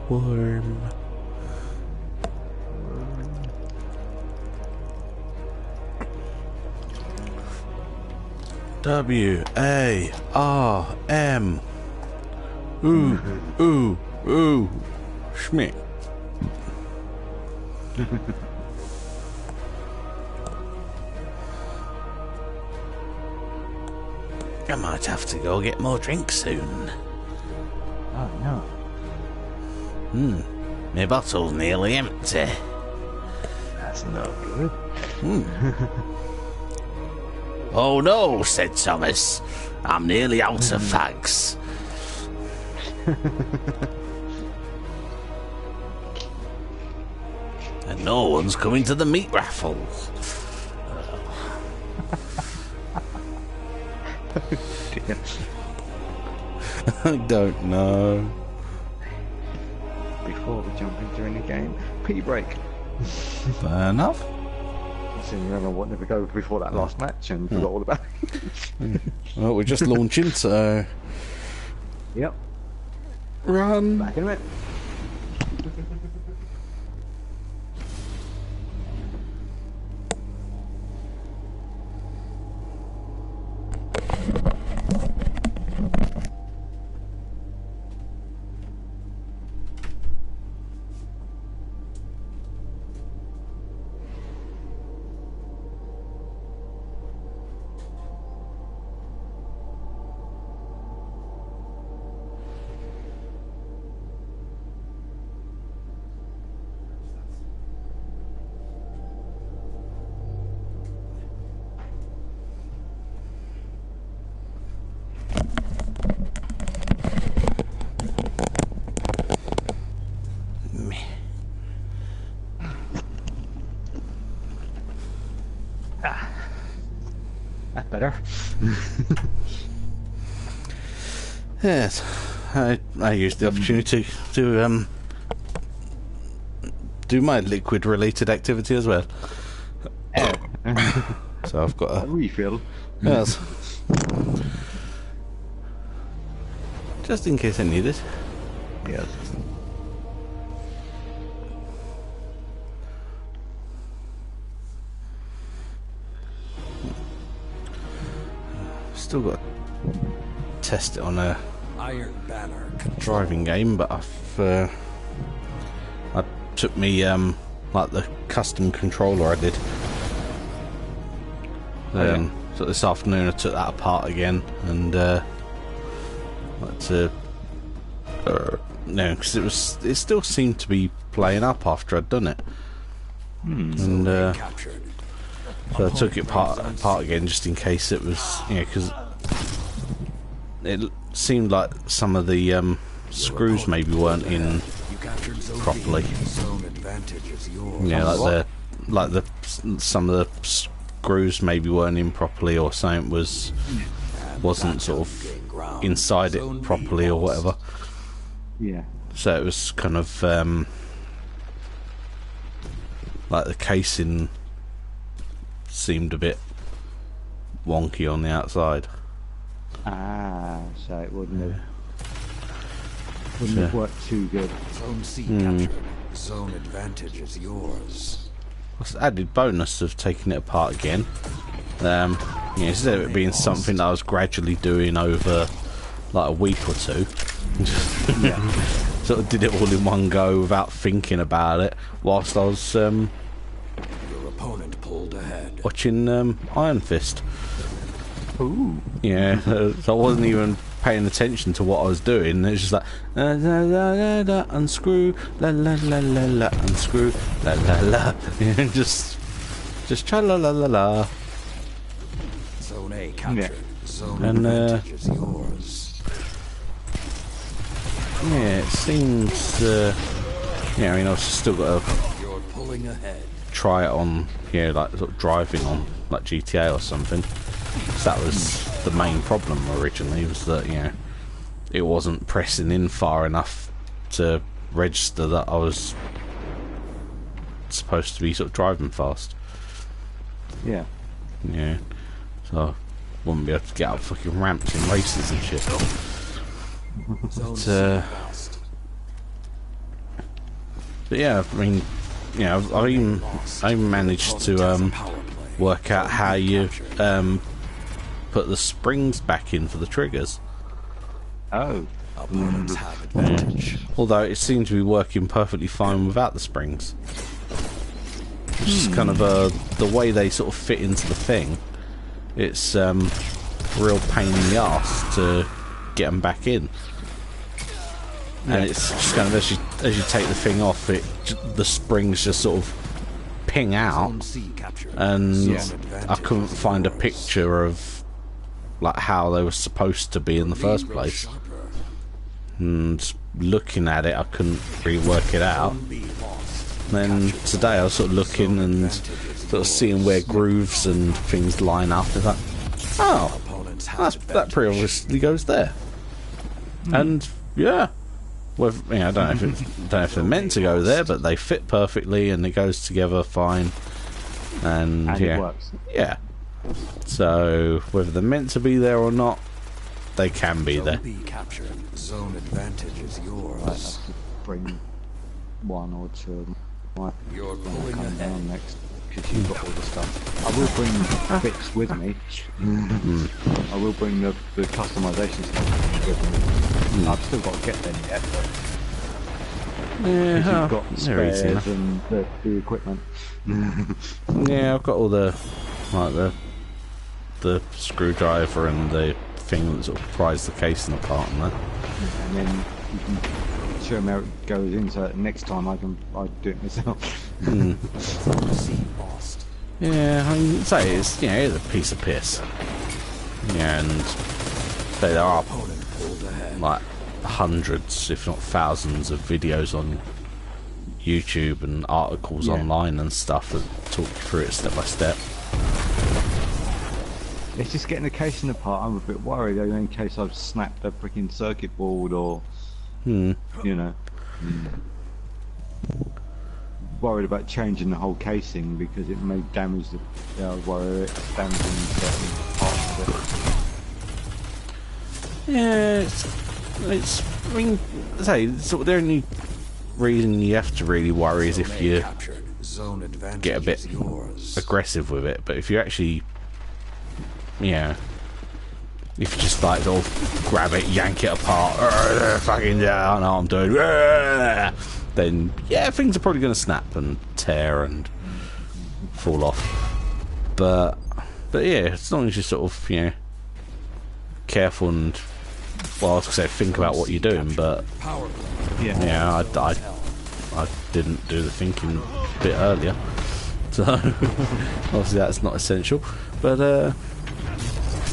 Worm. W-A-R-M. Ooh, ooh, ooh. Schmick. I might have to go get more drinks soon. Oh no. My bottle's nearly empty. That's not good. Oh no, said Thomas. I'm nearly out of fags. And no one's coming to the meat raffle. I don't know. Before we jump into any game, pee break. Fair enough. So you remember what never go before that last match and forgot all about it. Well, we're just launching, so Yep. run. Back in a minute. That's better. Yes, I used the opportunity to do my liquid-related activity as well. So I've got a refill. yes, just in case I need it. Yes. Still got to test it on a Iron Banner driving game, but I took me like the custom controller I did. So this afternoon I took that apart again and had to no, because it still seemed to be playing up after I'd done it. And captured. so I took it apart again just in case it was, you know, because it seemed like some of the screws maybe weren't in You captured Zone properly. B. Zone advantage is yours. Yeah, some of the screws maybe weren't in properly, or something wasn't sort of inside it properly or whatever. Yeah. So it was kind of like the casing seemed a bit wonky on the outside. Ah, so it wouldn't have worked too good. Zone C captured. Zone advantage is yours. What's the added bonus of taking it apart again? Instead of it being something that I was gradually doing over like a week or two, sort of did it all in one go without thinking about it, whilst I was Your opponent pulled ahead. watching Iron Fist. Ooh. Yeah, so I wasn't even paying attention to what I was doing. It was just like la, la, la, la, unscrew, la la la la la, unscrew, la la la, just cha la la la la. Zone A captured. Zone And, advantage is yours. Yeah, it seems. Yeah, I mean, I've still got to You're pulling ahead. try it on, like sort of driving on like GTA or something. 'Cause that was the main problem originally, was that it wasn't pressing in far enough to register that I was supposed to be sort of driving fast. Yeah. Yeah, so I wouldn't be able to get up fucking ramps in races and shit. Zone C lost. But yeah, I mean, I even managed to Power play. work out how you put the springs back in for the triggers. Oh. Opponents have advantage. Although it seemed to be working perfectly fine without the springs. It's just kind of the way they sort of fit into the thing. It's a real pain in the arse to get them back in. And it's just kind of as you take the thing off, the springs just sort of ping out, Zone C captured. and Zone I couldn't advantage is find a yours. picture of like how they were supposed to be in the first Grow place. sharper. And looking at it, I couldn't really work it out. Zone B lost. Then today I was sort of looking and sort of seeing where grooves and things line up. It's like, oh, Opponents have that pretty obviously goes there. And yeah, well, you know, I don't know if they're meant to go there, but they fit perfectly and it goes together fine. And yeah, it works. yeah. So whether they're meant to be there or not, they can be there. Zone B captured. Zone advantage is I yours. have to bring one or two of my You're come pulling down ahead. next because you've got all the stuff. I will bring bits with me. I will bring the customization stuff with me. I've still got to get them yet, but Yeah, you've got they're spares easy enough. and the equipment. Yeah, I've got all the like the screwdriver and the thing that sort of pries the casing apart and that. And then you can show me how it goes in, so that next time I do it myself. Zone C lost. Yeah, I mean, say it's it's a piece of piss. Yeah, and there are Opponent pulled ahead. like hundreds, if not thousands, of videos on YouTube and articles online and stuff that talk you through it step by step. It's just getting the casing apart. I'm a bit worried though, in case I've snapped a freaking circuit board or, you know, worried about changing the whole casing because it may damage the. I worry it's damaging certain parts of Yeah, it's. I mean, say sort of the only reason you have to really worry is if Zone A you captured. Zone advantage get a bit is yours. aggressive with it. But if you actually, if you just like sort of grab it, yank it apart, fucking yeah, I know what I'm doing, then yeah, things are probably going to snap and tear and fall off. But yeah, as long as you're sort of careful and well, I was going to say think about what you're doing, but Power play. it. yeah, I didn't do the thinking a bit earlier, so obviously that's not essential. But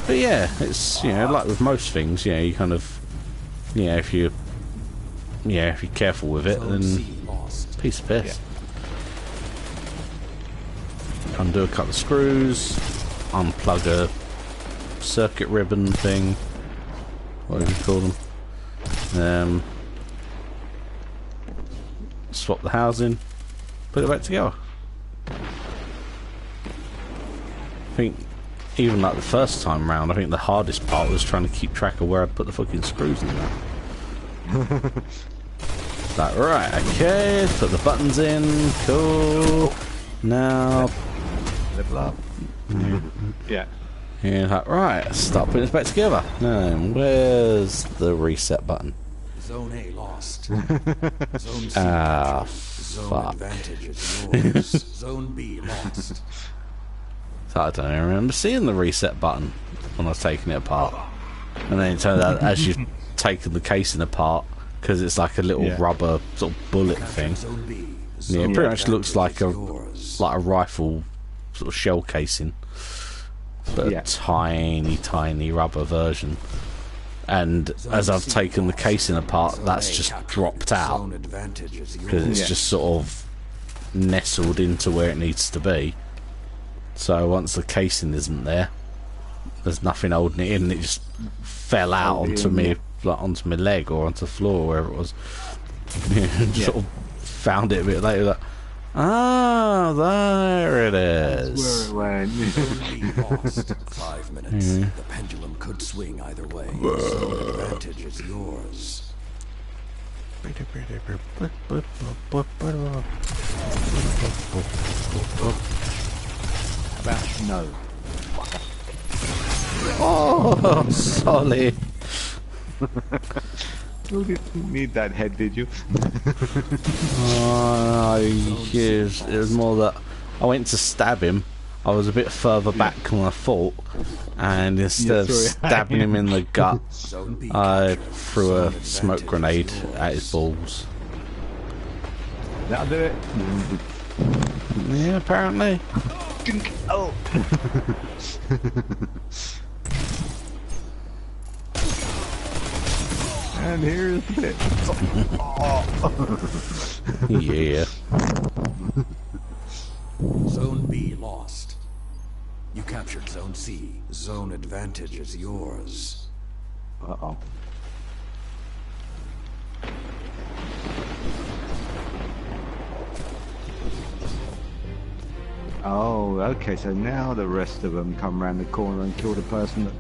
yeah, it's like with most things, you kind of if you're careful with it, Zone then C lost. piece of piss. Undo a couple of screws, unplug a circuit ribbon thing, what do you call them? Swap the housing, put it back together. I think even like the first time round, I think the hardest part was trying to keep track of where I'd put the fucking screws in there. Like, right, okay, put the buttons in, cool. Now, Level up. Yeah. and like, right, start putting this back together. Where's the reset button? Zone A lost. Zone C Ah, captured. Zone fuck. advantage is yours. Zone B lost. So I don't even remember seeing the reset button when I was taking it apart. And then it turned out as you've taken the casing apart, because it's like a little rubber sort of bullet thing. Zone B. Yeah, it pretty much looks like a yours. rifle sort of shell casing, but a tiny rubber version. And as I've taken the casing apart, that's just dropped out Zone advantage is because yours. it's just sort of nestled into where it needs to be. So once the casing isn't there, there's nothing holding it in. It just fell out onto me, like onto my leg or onto the floor, or wherever it was. Sort of found it a bit later. Like, there it is. Where it went. Zone B lost. 5 minutes. The pendulum could swing either way. Zone advantage is yours. About no. Oh, solid. You didn't need that head, did you? Oh, it was more that I went to stab him. I was a bit further back than I thought, and instead of stabbing him in the gut, I threw a smoke grenade at his balls. That'll do it. Yeah, apparently. Oh. And here's the bit. Yeah. Zone B lost. You captured Zone C. Zone advantage is yours. Uh-oh. Oh, okay, so now the rest of them come around the corner and kill the person that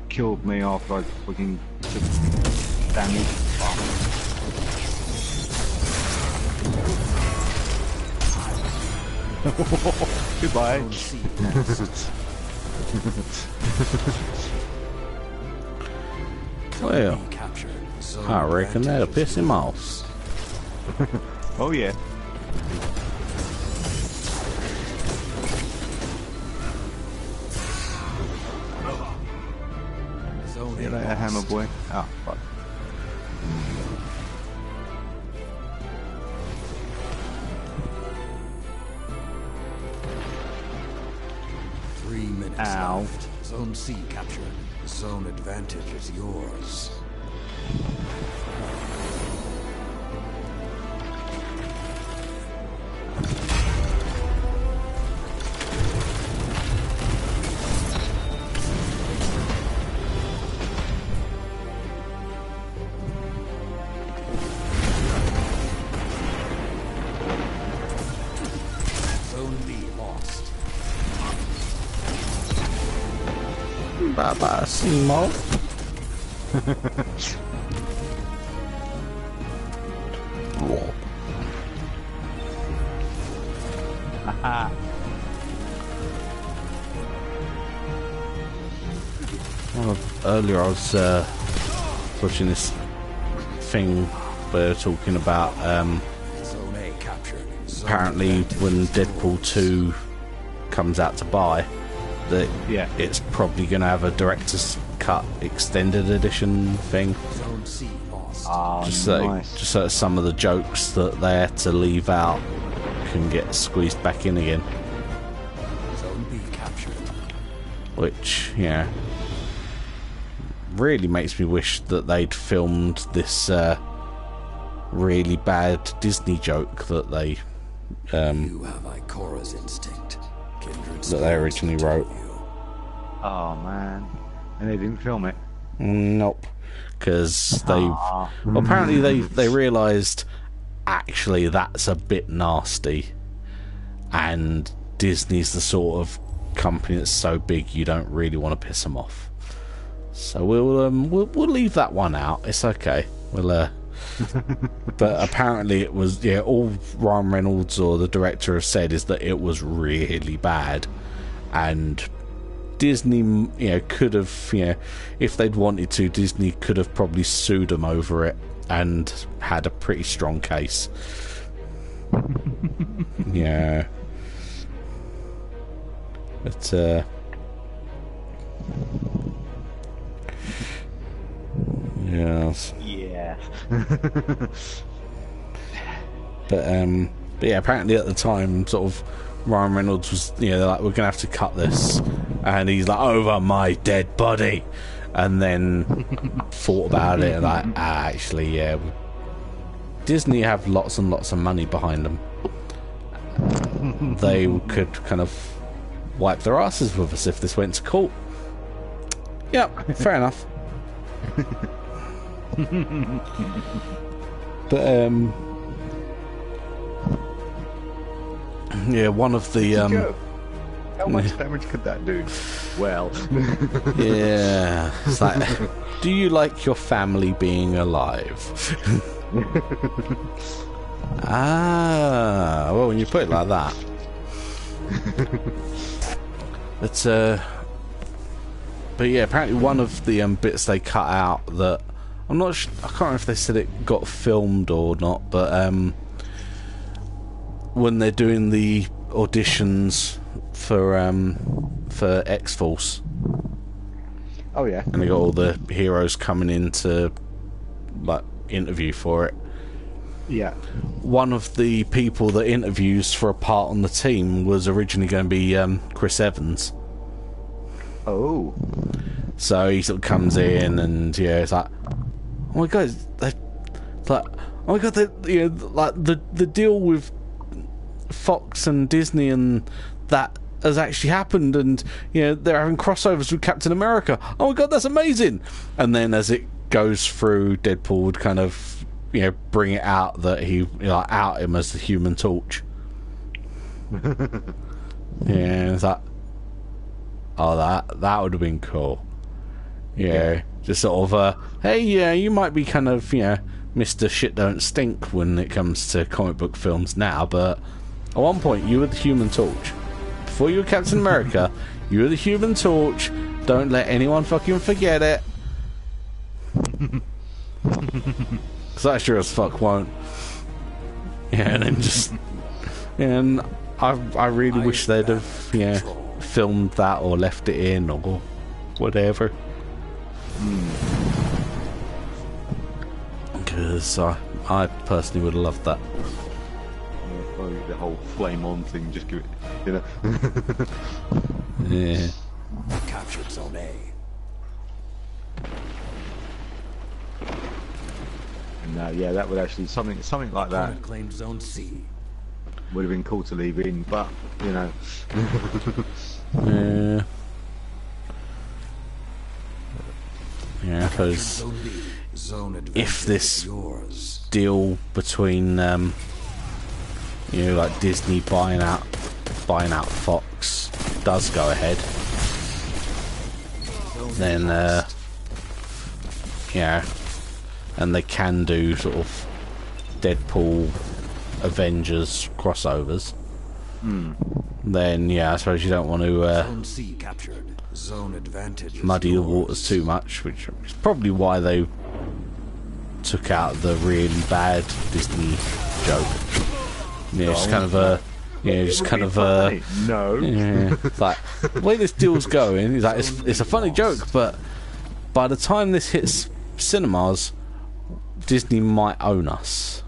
killed me after I fucking took damage. Goodbye. Zone C lost. Well, B captured. Zone I reckon that'll advantage piss is him yours. off. Oh yeah. Zone See you A later, lost. hammer boy. Oh, fuck. Three minutes Ow. left. Zone C captured. Zone advantage is yours. Zone B lost. Bye bye, Seymour. Well, earlier I was watching this thing where they're talking about Zone A captured. Zone apparently advantage when is Deadpool yours. 2 comes out to buy, that Yeah. it's probably going to have a director's cut extended edition thing, Zone C lost. Oh, just nice. so some of the jokes that they had to leave out can get squeezed back in again, Zone B captured. which really makes me wish that they'd filmed this really bad Disney joke that they You have Ikora's instinct. Kindred that they originally spirits wrote. continue. Oh man. And they didn't film it. Nope, because well, apparently they realised actually that's a bit nasty, and Disney's the sort of company that's so big you don't really want to piss them off. So we'll leave that one out. It's okay. But apparently it was all Ryan Reynolds or the director has said is that it was really bad, and Disney could have if they'd wanted to, Disney could have probably sued them over it and had a pretty strong case. Yeah, but yes. Yeah. But yeah, apparently at the time, sort of Ryan Reynolds was, they're like, we're gonna have to cut this, and he's like, over my dead body, and then thought about it and like, actually, yeah, Disney have lots and lots of money behind them. They could kind of wipe their asses with us if this went to court. Yep, fair enough. But yeah, one of the How much damage could that do? Well. yeah, it's like, do you like your family being alive? Well, when you put it like that. But But yeah, apparently one of the bits they cut out that I'm not sure, I can't remember if they said it got filmed or not, but when they're doing the auditions for X-Force, Oh yeah. and they got all the heroes coming in to like interview for it. Yeah. One of the people that interviews for a part on the team was originally going to be Chris Evans. Oh. So he sort of comes in and yeah, it's like, oh my god, it's like, oh my god, you know, like the deal with Fox and Disney and that has actually happened, and you know they're having crossovers with Captain America. Oh my god, that's amazing! And then as it goes through, Deadpool would kind of, you know, bring it out that he, you know, out him as the Human Torch. Yeah, it's like, oh, that would have been cool. Yeah, just sort of hey, yeah, you might be kind of, you know, Mr. Shit Don't Stink when it comes to comic book films now, but at one point you were the Human Torch. Before you were Captain America, you were the Human Torch. Don't let anyone fucking forget it. Because I sure as fuck won't. Yeah, and then just... And I really wish they'd have, you know, filmed that or left it in or whatever. Because I personally would have loved that. Yeah, probably the whole flame on thing, just give it, you know. Yeah. Captured Zone A. And yeah, that would actually something like that Opponent claimed Zone C. would have been cool to leave in, but you know. Yeah. Yeah, I suppose Zone B. Zone if advantage this is yours. deal between you know, like Disney buying out Fox does go ahead, then yeah, and they can do sort of Deadpool Avengers crossovers, then yeah, I suppose you don't want to Zone C captured. Zone advantage is muddy the yours. waters too much, which is probably why they took out the really bad Disney joke. Yeah, just kind of No. yeah, it's like the way this deal's going is like it's a funny joke, but by the time this hits cinemas, Disney might own us.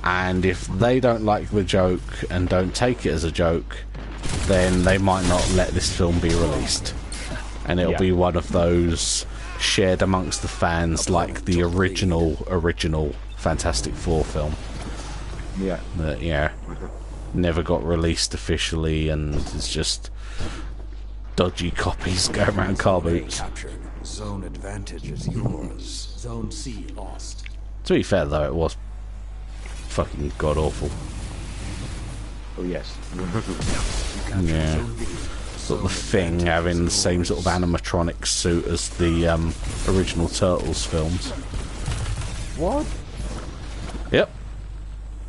And if they don't like the joke and don't take it as a joke, then they might not let this film be released, and it'll be one of those shared amongst the fans like the original Fantastic Four film Yeah. that never got released officially, and it's just dodgy copies going around car Zone A boots. captured. Zone advantage is yours. Zone C lost. To be fair though, it was fucking god awful. Oh yes. Yeah. Sort of the Thing having the same sort of animatronic suit as the original Turtles films. What? Yep.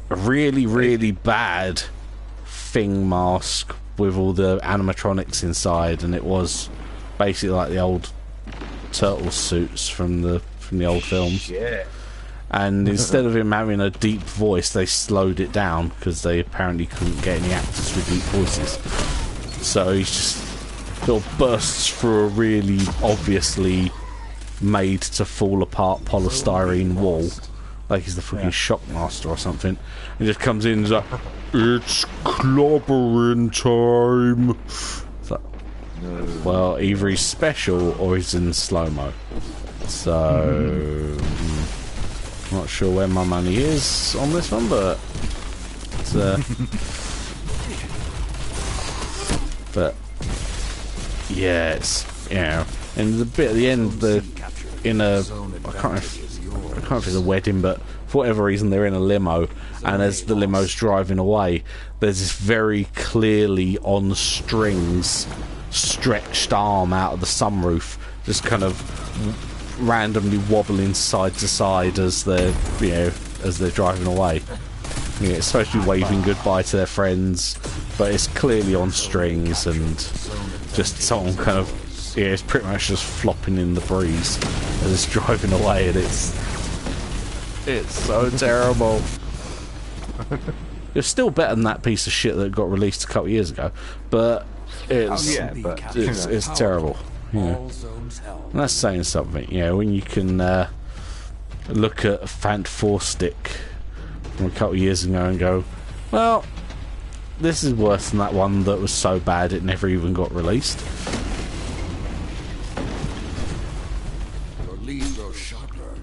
A really, really bad Thing mask with all the animatronics inside, and it was basically like the old Turtles suits from the old films. Yeah. And instead of him having a deep voice, they slowed it down because they apparently couldn't get any actors with deep voices. So he just sort of bursts through a really obviously made to fall apart polystyrene wall, like he's the fucking Shockmaster or something. He just comes in and is like, "It's clobbering time." It's like, well, either he's special or he's in slow-mo. So, not sure where my money is on this one, but it's, but yeah, it's, you know, and the bit at the end, I can't remember if it's a wedding, but for whatever reason they're in a limo, and as the limo's driving away, there's this very clearly on strings stretched arm out of the sunroof, just kind of randomly wobbling side to side as they're, you know, as they're driving away. Yeah, it's supposed to be waving goodbye to their friends, but it's clearly on strings, and just someone kind of it's pretty much just flopping in the breeze as it's driving away, and it's so terrible. It's still better than that piece of shit that got released a couple of years ago, but it's terrible. Yeah. And that's saying something, you know, when you can look at Fant 4 Stick from a couple of years ago and go, well, this is worse than that one that was so bad it never even got released. Your lead grows sharper.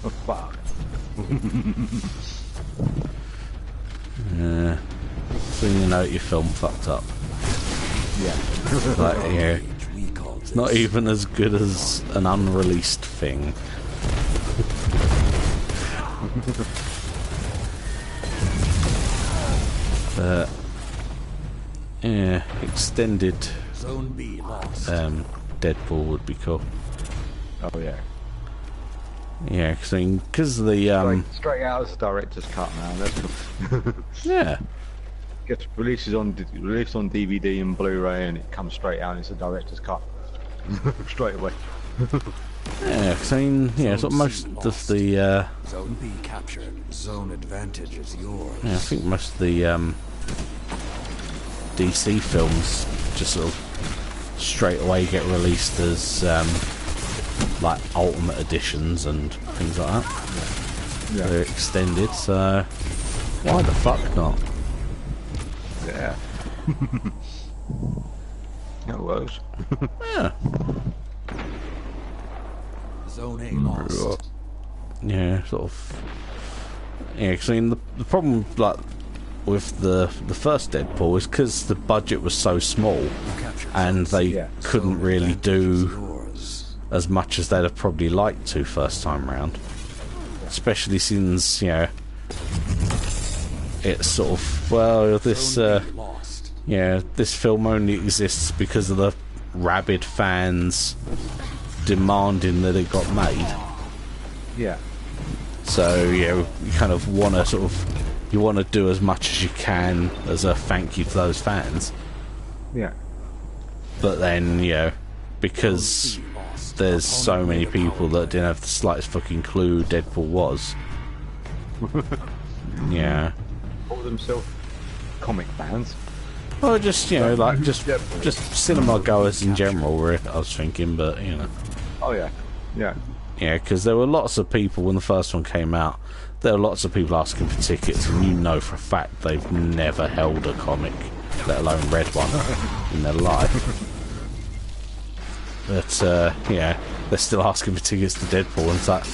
Oh, fuck. Yeah. So you know your film fucked up. Yeah. Like, yeah. It's not even as good as an unreleased thing. Yeah, extended Zone B lost. Deadpool would be cool. Oh yeah. Yeah, because the straight out as a director's cut now. That's cool. yeah. Gets released on DVD and Blu-ray, and it comes straight out. And it's a director's cut straight away. Yeah, because sort of most of the Zone B captured. Zone advantage is yours. yeah, I think most of the DC films just sort of straight away get released as like ultimate editions and things like that. Yeah. They're extended, so why the fuck not? Yeah. That works. Yeah. Zone A lost. Yeah, sort of. Yeah, because the problem like with the first Deadpool is because the budget was so small, and they couldn't really do as much as they'd have probably liked to first time round. Especially since it's sort of this this film only exists because of the rabid fans demanding that it got made. Yeah. So you kind of want to you want to do as much as you can as a thank you to those fans. Yeah. But then because there's so many people that didn't have the slightest fucking clue who Deadpool was. Yeah. Call themselves comic fans. Well, just just cinema goers in general. I was thinking, but Oh yeah. Yeah. yeah, because there were lots of people when the first one came out. There were lots of people asking for tickets, and for a fact they've never held a comic, let alone read one, in their life. But they're still asking for tickets to Deadpool, and it's like,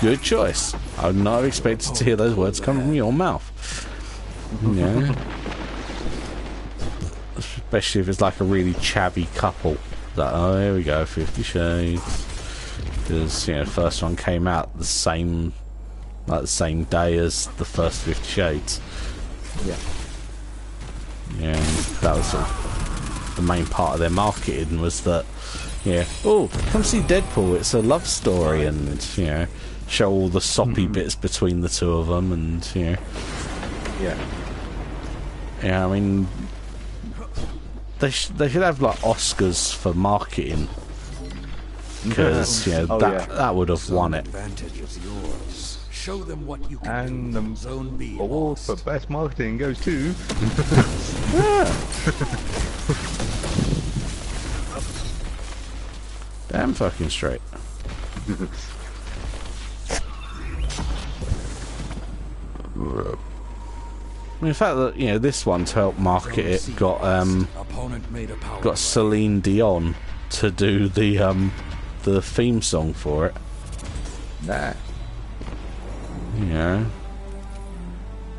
good choice. I would not have expected to hear those words come from your mouth. Yeah. Especially if it's like a really chavvy couple. Like, oh, here we go, 50 Shades. Because the first one came out the same day as the first 50 Shades. Yeah. Yeah, and that was sort of the main part of their marketing was that, oh, come see Deadpool, it's a love story, and show all the soppy bits between the two of them, and Yeah. Yeah, I mean, they should have like Oscars for marketing, because that would have won it. Advantage is yours. Show them what you can And do. the Zone B award lost. for best marketing goes to. Damn fucking straight. I mean, the fact that this one to help market it got Opponent made a power got Celine Dion to do the theme song for it. Nah. Yeah,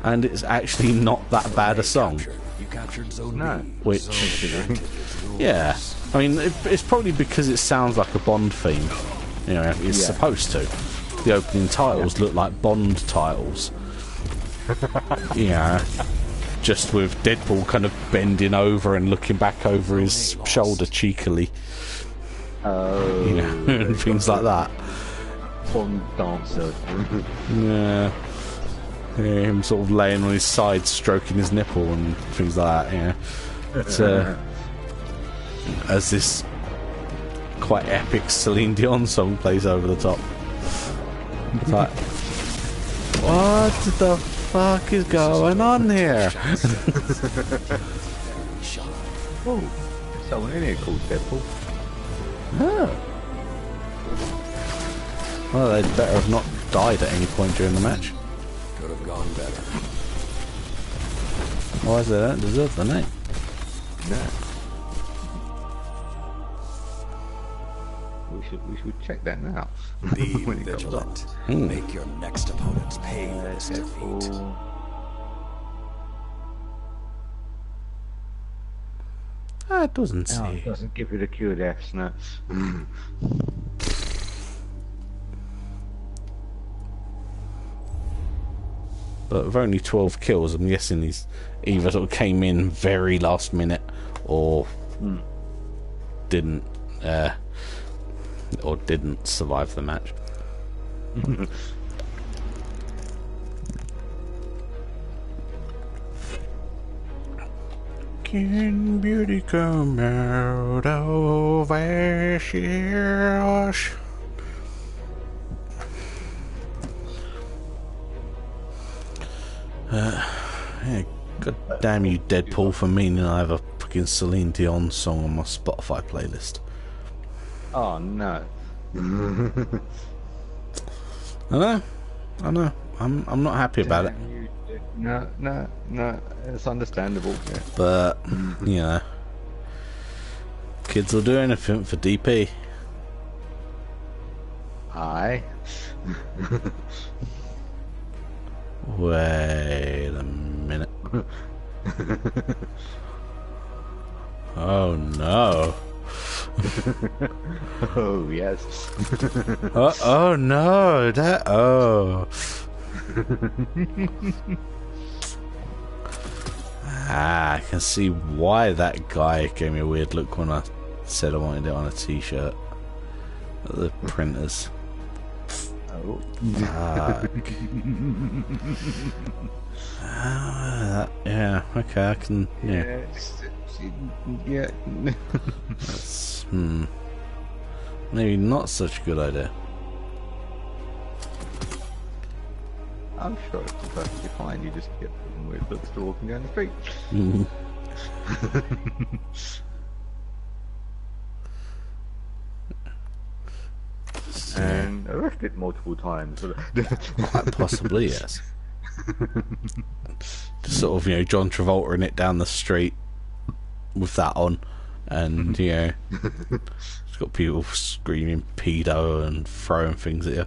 and it's actually not that bad a song. You captured Zone No. B. Which- Zone advantage is yours. Yeah, I mean it's probably because it sounds like a Bond theme. It's supposed to. The opening titles look like Bond titles. Yeah, just with Deadpool kind of bending over and looking back over his shoulder cheekily. And things like that. Bond dancer. Yeah. Him sort of laying on his side, stroking his nipple and things like that. Yeah. But, as this quite epic Celine Dion song plays over the top. It's like, what the fuck is going on here? Oh, there's someone in here called Deadpool. Oh. Well, they'd better have not died at any point during the match. Could have gone better. Why is they don't deserve the name? No. We should check that now. Be When it comes up. vigilant. Make your next opponents pay for this defeat. Deadpool. It doesn't Oh, say. it doesn't give you the cure deaths nuts. But with only 12 kills, I'm guessing he's either sort of came in very last minute or didn't survive the match. Can beauty come out of ashes? Yeah, God damn you, Deadpool, for meaning I have a fucking Celine Dion song on my Spotify playlist. Oh no. I know. I'm not happy about it. No. It's understandable. Yeah. But, you know, kids will do anything for DP. Aye. Wait a minute. Oh no. Oh yes. Oh no, I can see why that guy gave me a weird look when I said I wanted it on a t-shirt. The printers. Oh. Fuck. Yeah, okay, I can. Yeah. Yeah. That's, maybe not such a good idea. I'm sure it's perfectly fine. You just get weird looks to walking down the street. And arrested multiple times. Quite possibly, yes. Just sort of, you know, John Travolta in it down the street with that on, and you know, it's got people screaming pedo and throwing things at you.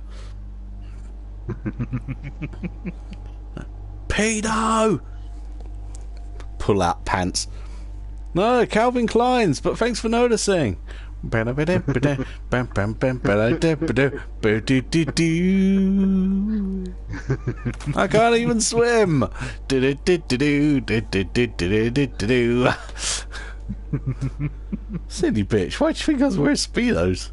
Pedo! Pull out pants. No, Calvin Klein's, but thanks for noticing. I can't even swim. Silly bitch, why do you think I was wearing Speedos?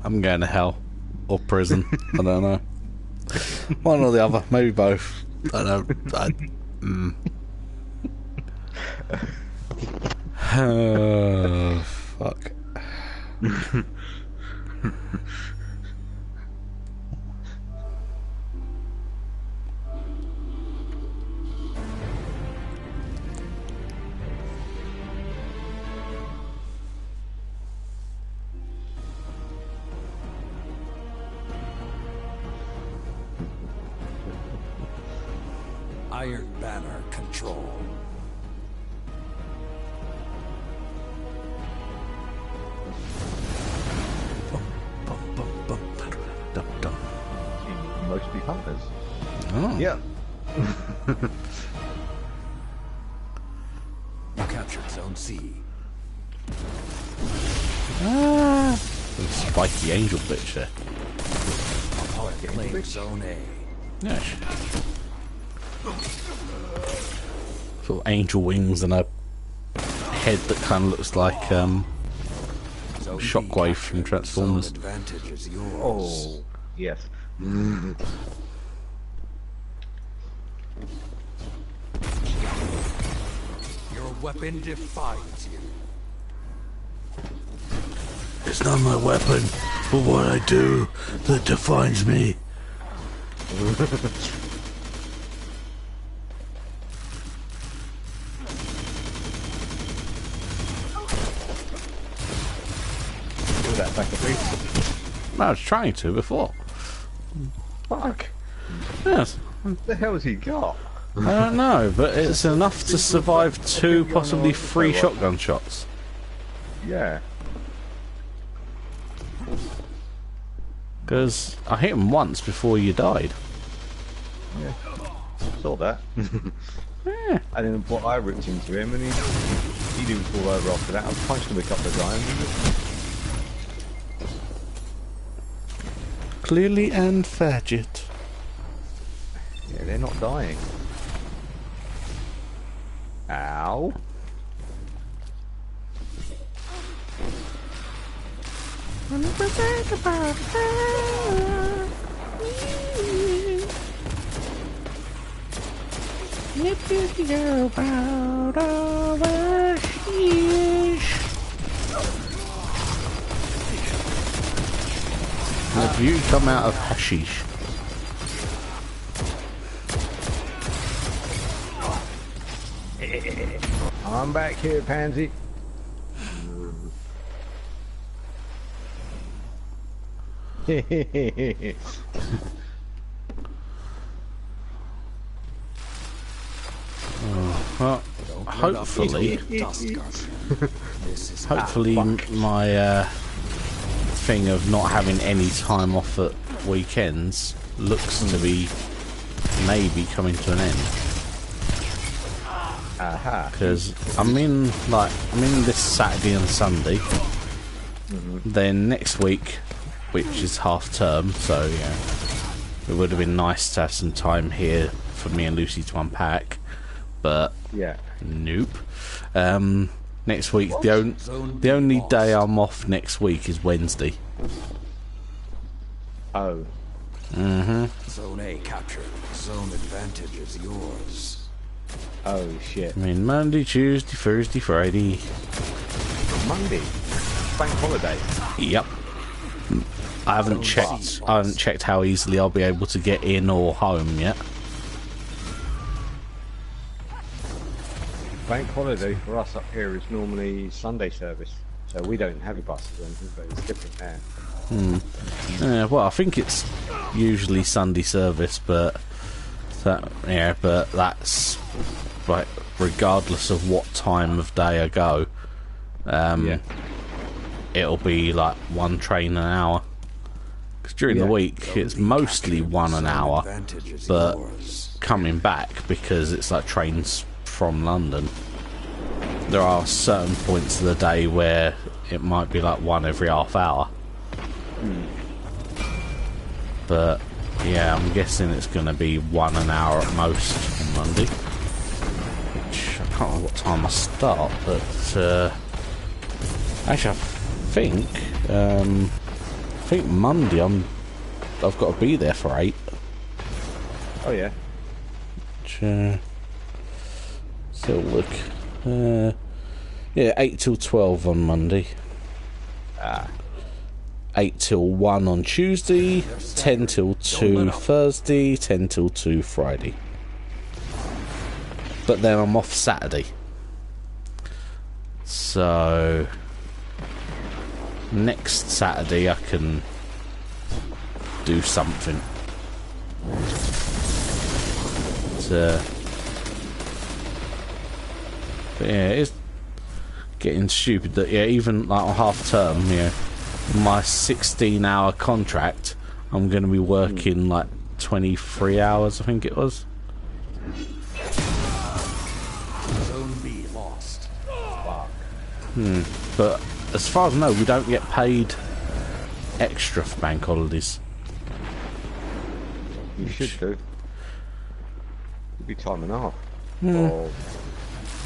I'm going to hell or prison. I don't know. One or the other, maybe both. I don't. Oh, fuck. Iron Banner control. Mostly hunters. Oh. Yeah. You captured Zone C. Ah, spiky angel bitch there. Opponent claims Zone A. Yeah. Sort of angel wings and a head that kind of looks like Zone Zone B Shockwave from captured. Transformers. Zone advantage is yours. Oh, yes. Your weapon defines you. It's not my weapon, but what I do that defines me. Do that back at least. I was trying to before. Fuck. Yes. What the hell has he got? I don't know, but it's enough to survive 2, possibly 3 shotgun shots. Yeah. Because I hit him once before you died. Yeah. Saw that. Yeah. And then what I ripped into him and he didn't fall over after that. I punched him a couple of times. Clearly and Fadget. Yeah, they're not dying. Ow. Have you come out of hashish? I'm back here, Pansy. Well, hopefully, This is hopefully my thing of not having any time off at weekends looks to be maybe coming to an end. Aha. Because I'm in this Saturday and Sunday. Then next week, which is half term, so yeah, it would have been nice to have some time here for me and Lucy to unpack, but Yeah. nope. Next week, the only day I'm off next week is Wednesday. Oh. Zone A captured. Zone advantage is yours. Oh shit. I mean, Monday, Tuesday, Thursday, Friday. Monday. Bank holiday. Yep. I haven't checked how easily I'll be able to get in or home yet. Bank holiday for us up here is normally Sunday service. So we don't have a buses or anything, but it's different there. Yeah, well, I think it's usually Sunday service, but that's like regardless of what time of day I go. It'll be like one train an hour. Because during the week it's mostly one an hour, but coming back because it's like trains from London. There are certain points of the day where it might be like one every half hour. But yeah, I'm guessing it's going to be one an hour at most on Monday. Which I can't remember what time I start, but actually I think Monday I've got to be there for 8. Oh yeah. Which, so look, yeah, 8 till 12 on Monday. 8 till 1 on Tuesday, 10 till 2 Thursday, 10 till 2 Friday. But then I'm off Saturday. So next Saturday I can do something. But yeah, it's getting stupid that even like on half term, my 16-hour contract, I'm going to be working like 23 hours, I think it was. Zone B lost. But as far as I know, we don't get paid extra for bank holidays. You should do. It'd be time and a half. Or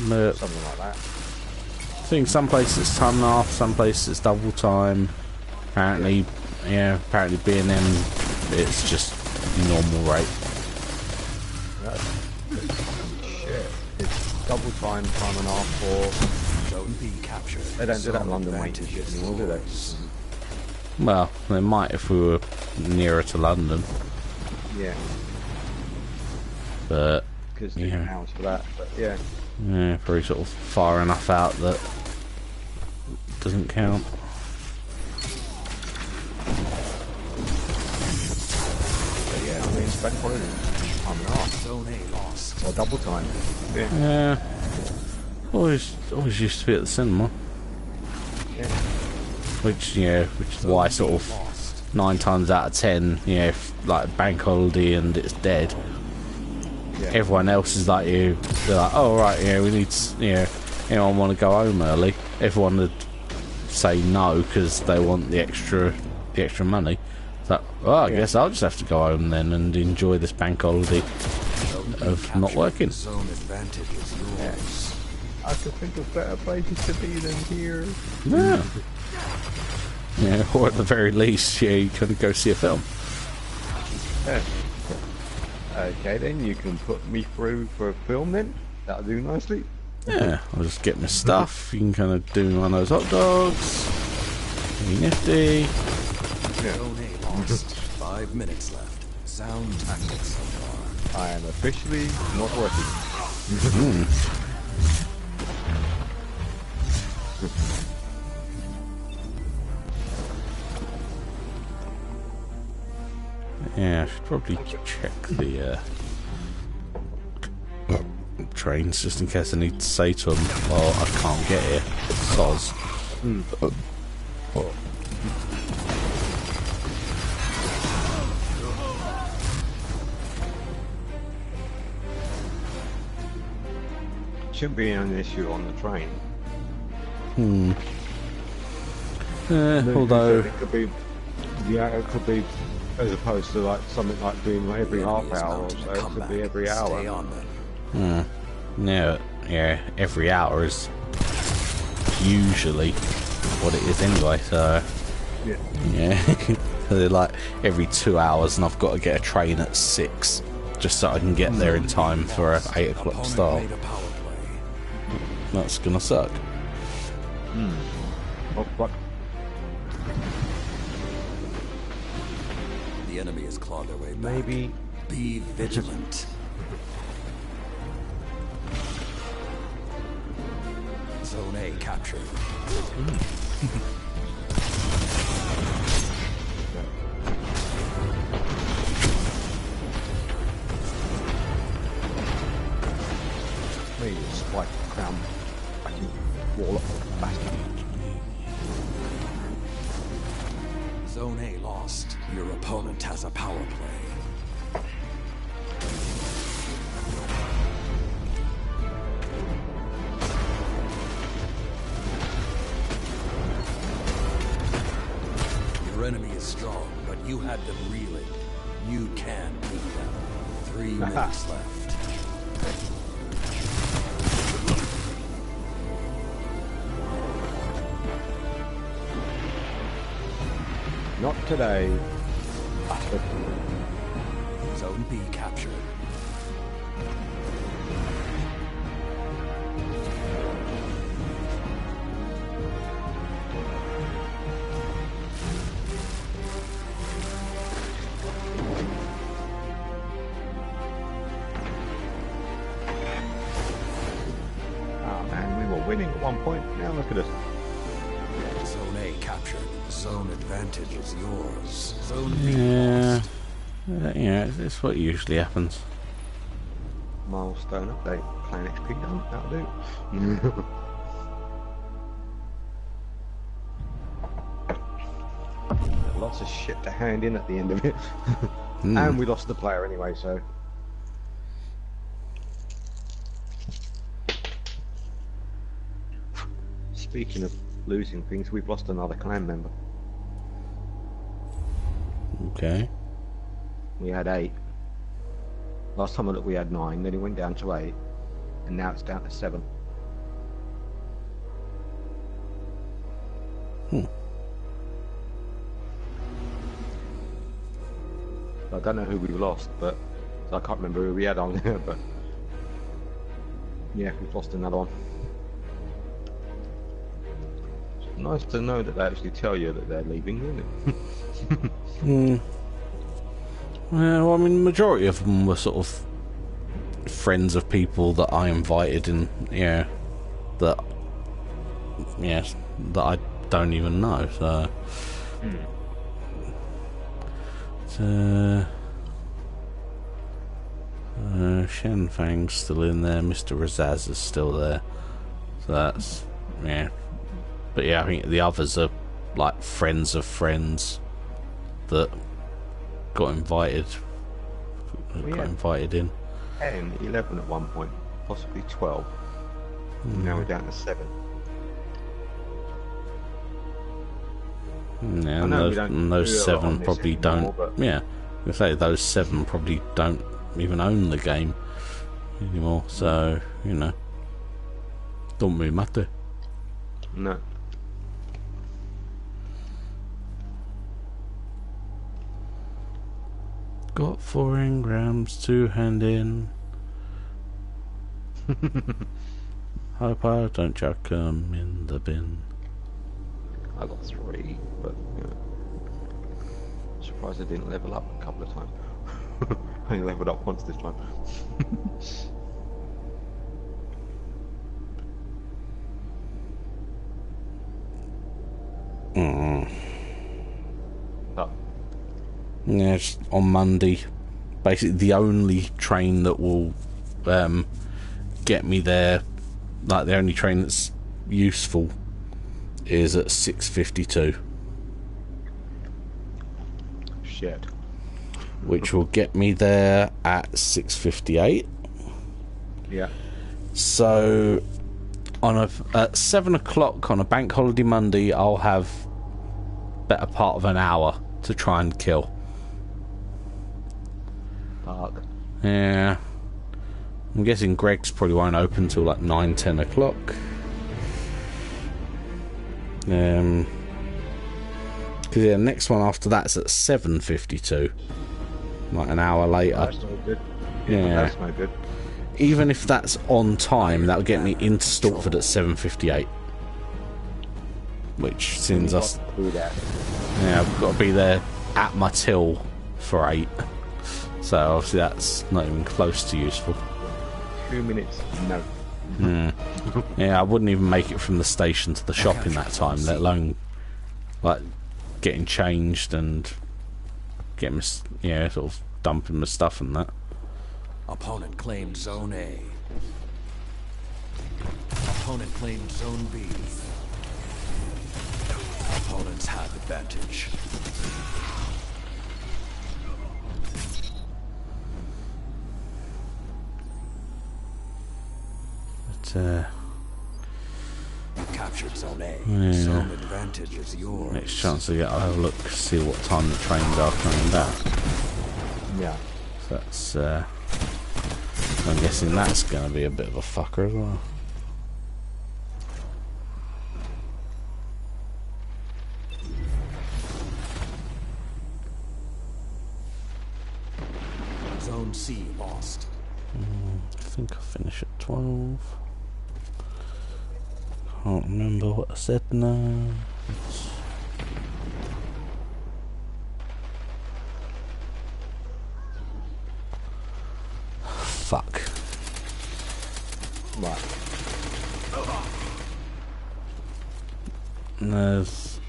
But something like that. think some places it's time and a half, some places it's double time. Apparently, yeah, apparently B&M, it's just normal rate. Shit. It's double time, time and a half for... Zone B captured. They don't do that in Zone London weight and advantage shit is anymore, do they? yours. Well, they might if we were nearer to London, Yeah, but because there's yeah. hours for that, but yeah. yeah, probably sort of far enough out that it doesn't count. But yeah, I mean, it's bank holiday, time and a half, Zone A lost. or double time. Yeah. Yeah, always used to be at the cinema, Yeah. which is why sort of Lost. 9 times out of 10, if like bank holiday and it's dead, Yeah. everyone else is like you. They're like, oh right, we need, anyone want to go home early? Everyone would say no because they want the extra money. It's like, well, I guess I'll just have to go home then and enjoy this bank holiday of not working. Zone advantage is yours. I could think of better places to be than here. Yeah. Yeah, or at the very least, you can go see a film. Yeah. Okay, then you can put me through for a film then. That'll do nicely. Yeah, I'll just get my stuff. You can kind of do one of those hot dogs. Be nifty. Yeah. Zone A lost. 5 minutes left. Sound tactics so far. I am officially not working. Yeah, I should probably check the trains just in case I need to say to them, well, I can't get here. Soz. Shouldn't be an issue on the train. Although, It could be, yeah, it could be as opposed to like something like doing like every half hour or so. It could be every Stay hour. on them. yeah, every hour is usually what it is anyway, so Yeah. yeah. So they're like every 2 hours and I've got to get a train at 6 just so I can get there in time for a 8 o'clock Opponent start. made a power play. That's gonna suck. Oh, fuck. The enemy has clawed their way back. Maybe. Be vigilant. Zone A captured. Maybe a spike crown. Backing wall up. Backing. Zone A lost. Your opponent has a power play. Your enemy is strong, but you had them reeling. You can beat them. 3 minutes left. Not today. Zone B captured. Oh man, we were winning at one point. Now look at us. Zone A captured. Zone advantage is yours. Zone B Yeah. lost. Yeah, it's what usually happens. Milestone update. Plan XP done. That'll do. Lots of shit to hand in at the end of it. And we lost the player anyway, so. Speaking of losing things, we've lost another clan member. Okay. We had 8. Last time I looked we had 9, then it went down to 8, and now it's down to 7. I don't know who we lost, but I can't remember who we had on there. But yeah, we've lost another one. It's nice to know that they actually tell you that they're leaving, isn't it? Well, I mean, the majority of them were sort of friends of people that I invited, and that I don't even know. So, Shen Fang's still in there. Mr. Razaz is still there. So that's But yeah, I think the others are like friends of friends that got invited. Got invited in. 10, 11 at one point, possibly 12. Now we're down to 7. Yeah, and those 7 probably don't. Yeah, I say those 7 probably don't even own the game anymore. So don't really matter. No. Got 4 engrams to hand in. Hope I don't chuck 'em in the bin. I got 3, but surprised I didn't level up a couple of times. I only leveled up once this time. Oh. Yeah, it's on Monday. Basically, the only train that will get me there, like the only train that's useful, is at 6:52. Shit. Which will get me there at 6:58. Yeah. So, at 7 o'clock on a bank holiday Monday, I'll have better part of an hour to try and kill. Fuck. Yeah. I'm guessing Greg's probably won't open till like 9, 10 o'clock. Because the next one after that's at 7:52. Like an hour later. That's no good. Yeah. That's no good. Even if that's on time, that'll get me into Stortford at 7:58. Which, since us, I've got to be there at my till for 8. So obviously that's not even close to useful. 2 minutes, no. Yeah, I wouldn't even make it from the station to the shop in that time, let alone like getting changed and getting sort of dumping my stuff and that. Opponent claimed Zone A. Opponent claimed Zone B. Opponents have advantage. But, Captured Zone A. Yeah. Zone advantage is yours. next chance to I'll have a look, see what time the trains are coming back. Yeah. So that's, I'm guessing that's going to be a bit of a fucker as well. Zone C lost. I think I'll finish at 12. Can't remember what I said now. Fuck. Right. There's...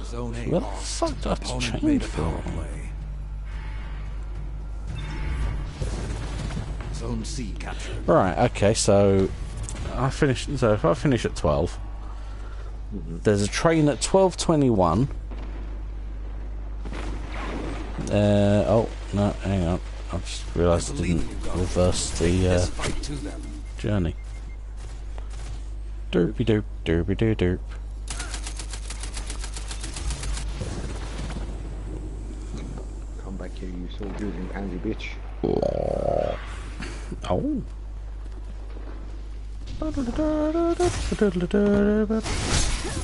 Zone A Where the lost. fuck did I have to Opponent change made a for? power play. Zone C captured. Right, okay, so I finished. So if I finish at 12, there's a train at 12:21. Oh no, hang on. I just realised I didn't reverse the Fight to them. journey. Derpy derp, derpy derp derp. Come back here, you soldiers and pansy bitch. Oh.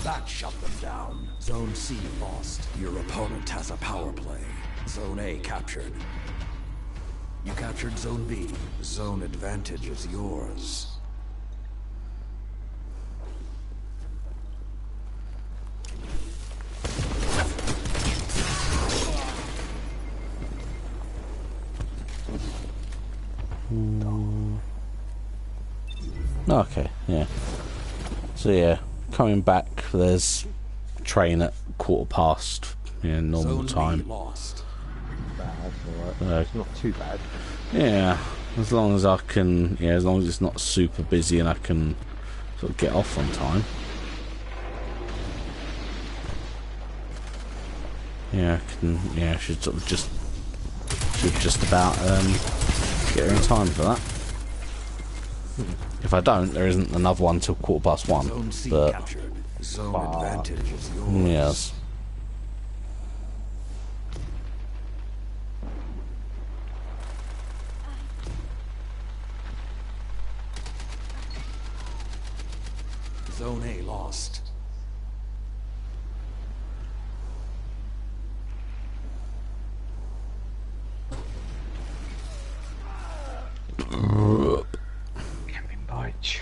That shut them down. Zone C lost. Your opponent has a power play. Zone A captured. You captured Zone B. Zone advantage is yours. Okay, yeah. So yeah, coming back, there's train at 1:15, normal Zone time. B lost. That's alright. It's not too bad. Yeah, as long as I can, as long as it's not super busy and I can sort of get off on time. Yeah, I should sort of just about get her in time for that. If I don't, there isn't another one till 1:15. Zone C But captured. Zone advantage is yours. yes. Zone A lost. Camping bite.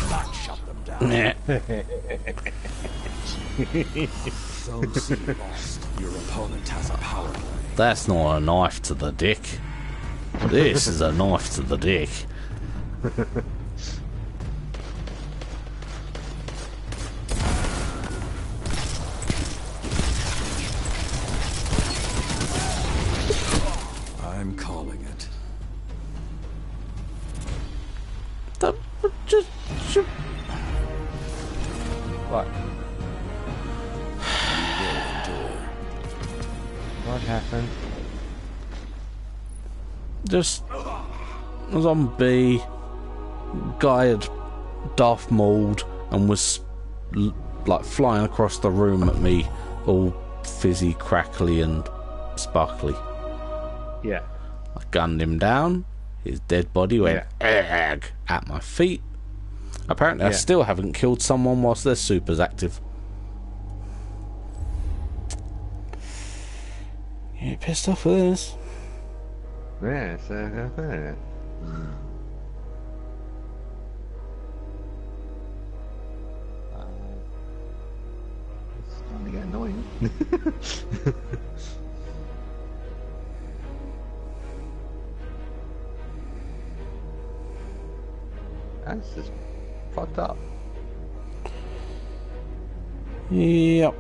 That shut them down. Yeah. Zone C lost. Your opponent has a power play. That's not a knife to the dick. This is a knife to the dick. I'm calling it. That would just. What? You will endure. What happened? Just a zombie guy had Darth Mauled and was like flying across the room at me, all fizzy, crackly, and sparkly. Yeah. I gunned him down. His dead body went egg at my feet. Apparently, I still haven't killed someone whilst their super's active. You pissed off with this? Yeah, so it's starting to get annoying. That's just fucked up. Yep.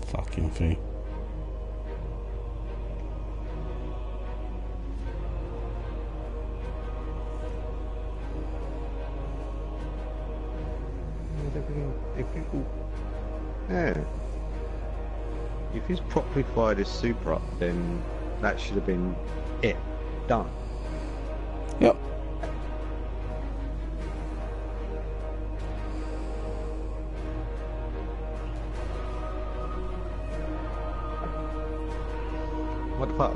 Fucking thing. Yeah. If he's properly fired his super up, then that should have been it. Done. Yep. What the fuck?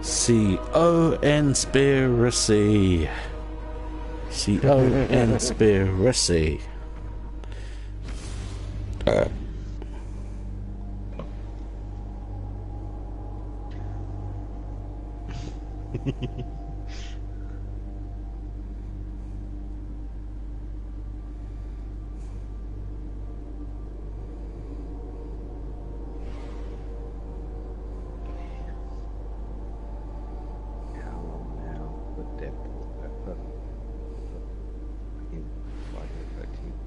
C-O-Conspiracy. C-O-Conspiracy. How long now for Deadpool? In Friday the 13th.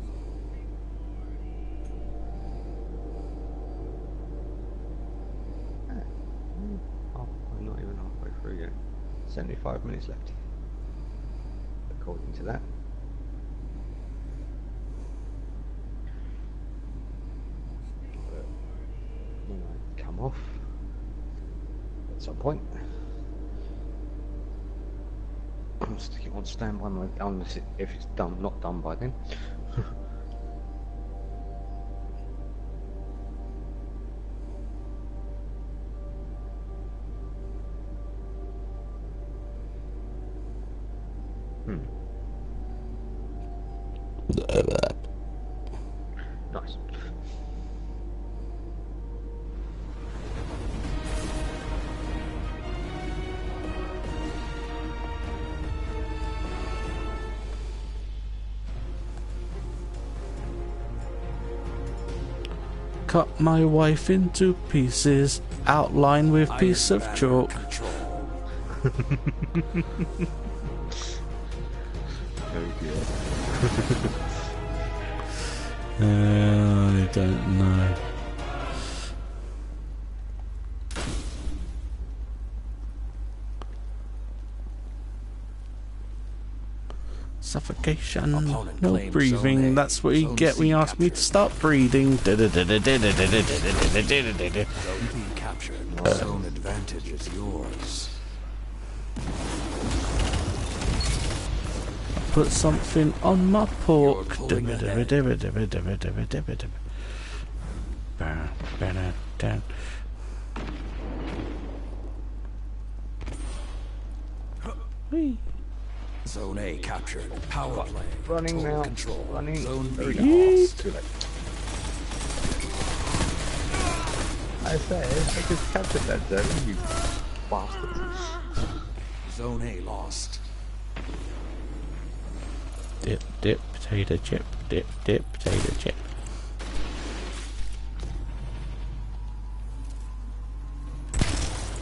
I'm not even halfway through yet. 75 minutes left. According to that. come off at some point. I'm sticking on standby mode unless if it's done, not done by then. Nice. Cut my wife into pieces, outline with piece of chalk. I don't know. Suffocation, Opponent no claims breathing, Zone A. that's what you Zone get when you C ask me to captured. start breathing. Zone B captured. Zone advantage is yours. Put something on my pork. You're pulling ahead. Down. Whee. Zone A captured. Power play. Running Total now. control. Running. Zone B Yeet. lost. Too late. I say, I just captured that zone, you bastard. Zone A lost. Dip, potato chip. Dip, potato chip.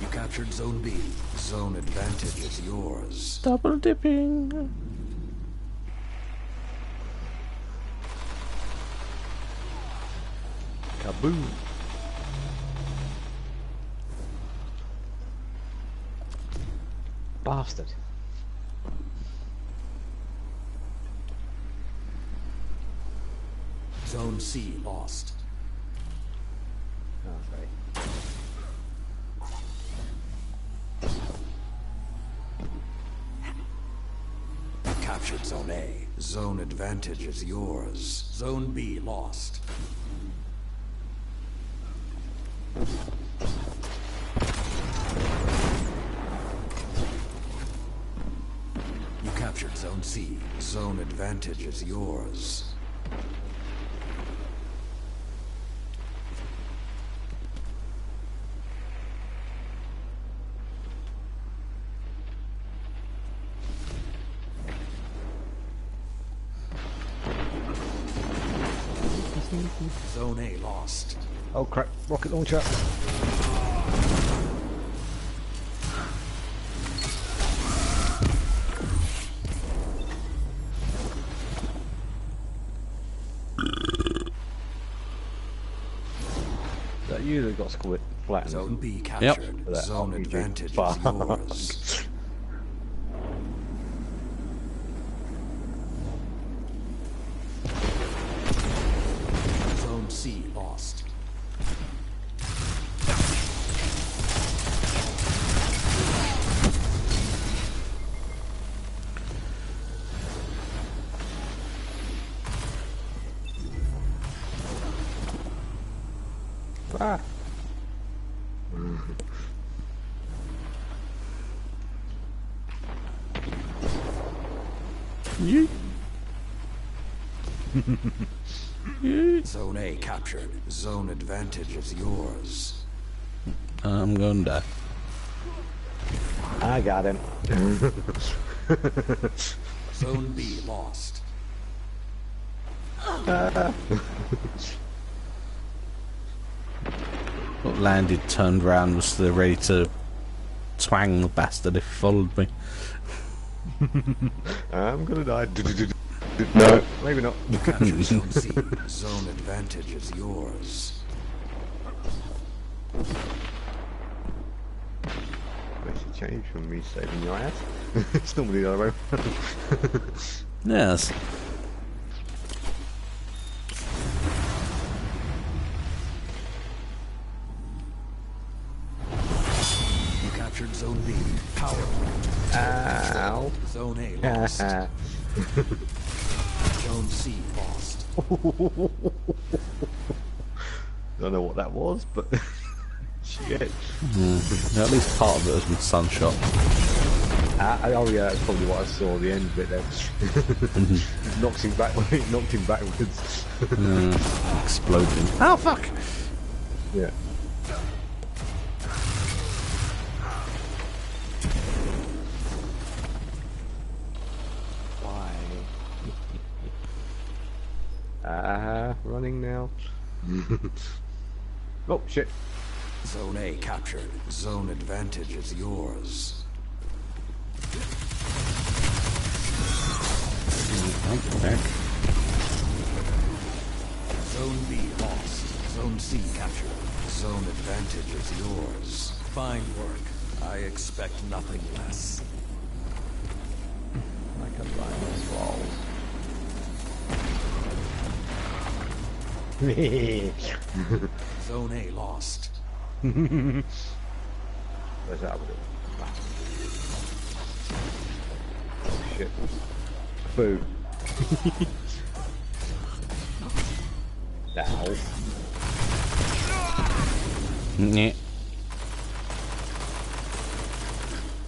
You captured Zone B. Zone advantage is yours. Double dipping. Kaboom. Bastard. Zone C lost. Oh, sorry. Captured Zone A. Zone advantage is yours. Zone B lost. You captured Zone C. Zone advantage is yours. Zone A lost. Oh crap, rocket launcher. Is that you that got squid flattened? Zone B captured. That Zone RPG. advantage is Fuck. yours. Zone C lost. Ah. Yeet. Yeet. Zone A captured. Zone advantage is yours. I'm going to die. I got him. Zone B lost. What landed, turned round, was still ready to twang the bastard if he followed me. I'm gonna die. No, maybe not. You captured Zone C. Zone advantage is yours. Makes a change from me saving your ass. It's normally the other way. Yes. Zone B, power plant. Ow. Zone A lost. Zone C lost. Don't know what that was, but shit. At least part of it has been sunshot. Oh yeah, that's probably what I saw. The end bit there. Knocked him back. Knocked him backwards. Exploded him. Oh fuck! Yeah. Running now. Oh shit. Zone A captured. Zone advantage is yours. Okay. Zone B lost. Zone C captured. Zone advantage is yours. Fine work. I expect nothing less. Like a lion's balls. Zone A lost. Where's that other one? Oh shit. Boo. Ow. Yeah.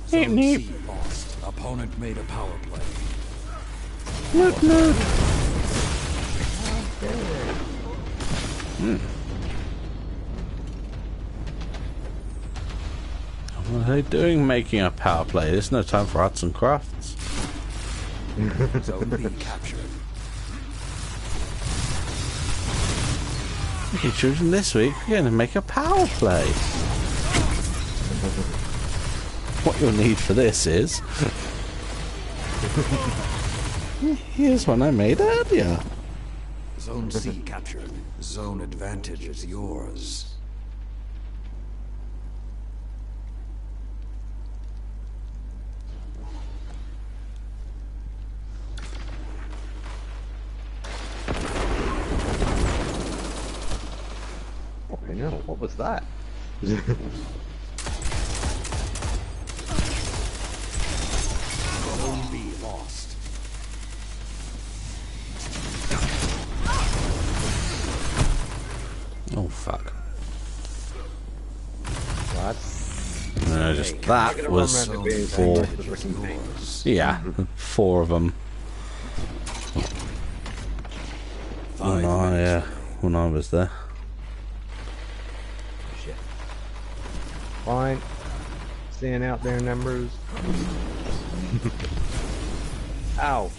Zone C lost. Opponent made a power play. Loot, loot. What are they doing making a power play? There's no time for arts and crafts. Zone B captured. Okay, children, this week we're going to make a power play. What you'll need for this is... Here's one I made earlier. Zone C captured. Zone advantage is yours. Fucking hell, what was that? Zone B lost. Oh, fuck. What? No, just that was four. Yeah, 4 of them. When I was there. Shit. Fine. Staying out there in numbers. Ow.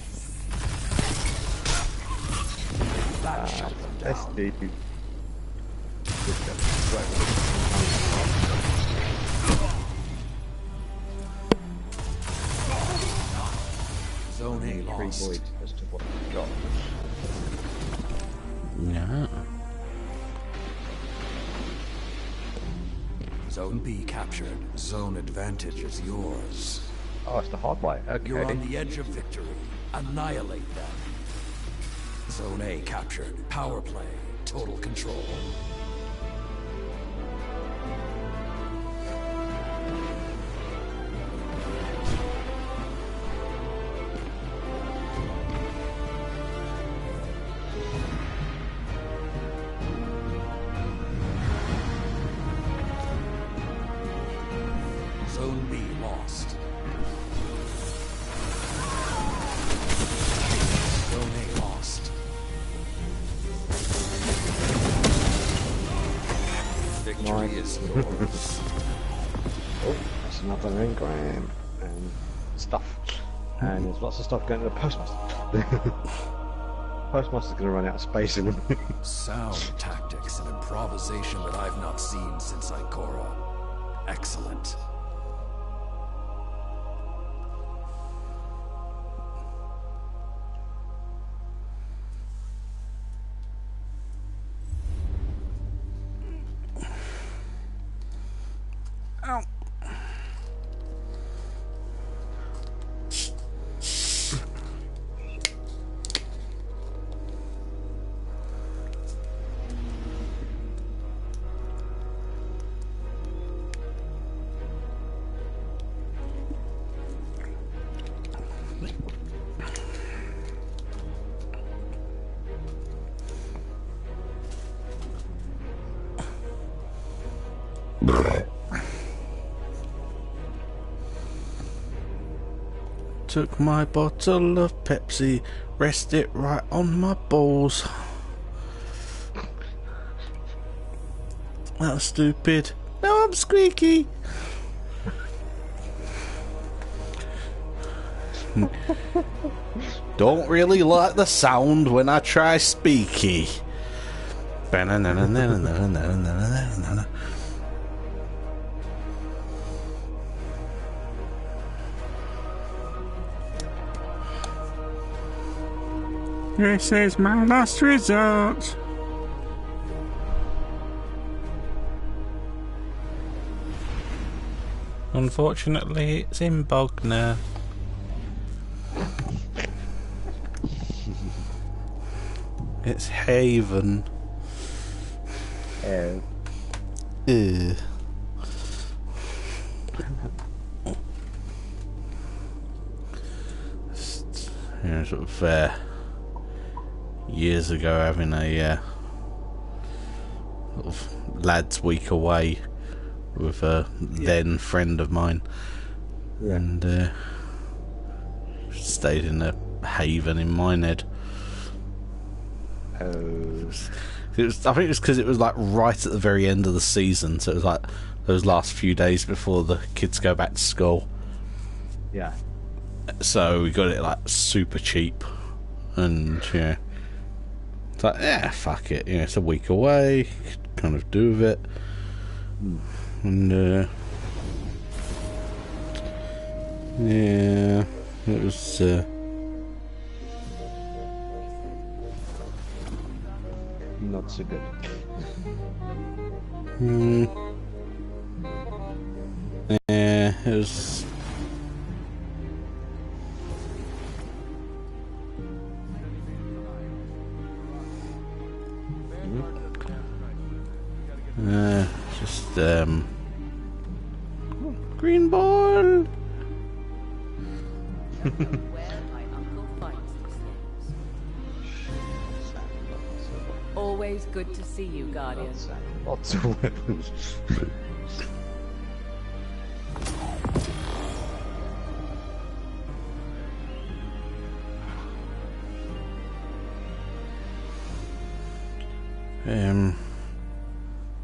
That's deep. Zone A 3 lost. points as to what we got. Yeah. Zone B captured. Zone advantage is yours. Oh, it's the hard way. Okay. You're on the edge of victory. Annihilate them. Zone A captured. Power play. Total control. Zone B lost. Zone A lost. Victory is yours. Oh, that's another engram and stuff. And there's lots of stuff going to the postmaster. Postmaster's going to run out of space in a minute. Sound tactics and improvisation that I've not seen since Ikora. Excellent. Ow. Took my bottle of Pepsi, rest it right on my balls. That was stupid. Now I'm squeaky. Don't really like the sound when I try speaky. This is my last resort. Unfortunately, it's in Bognor. It's Haven. Ew. Just, you know, sort of years ago, having a sort of lads' week away with a then friend of mine, and stayed in a Haven in Minehead. It was, I think it was because it was like right at the very end of the season, so it was like those last few days before the kids go back to school. Yeah. So we got it like super cheap, and yeah, it's like fuck it, you know, it's a week away, kind of do with it, and yeah, it was. Not so good. Yeah, it was. Just green ball. Always good to see you, Guardian. Lots of weapons.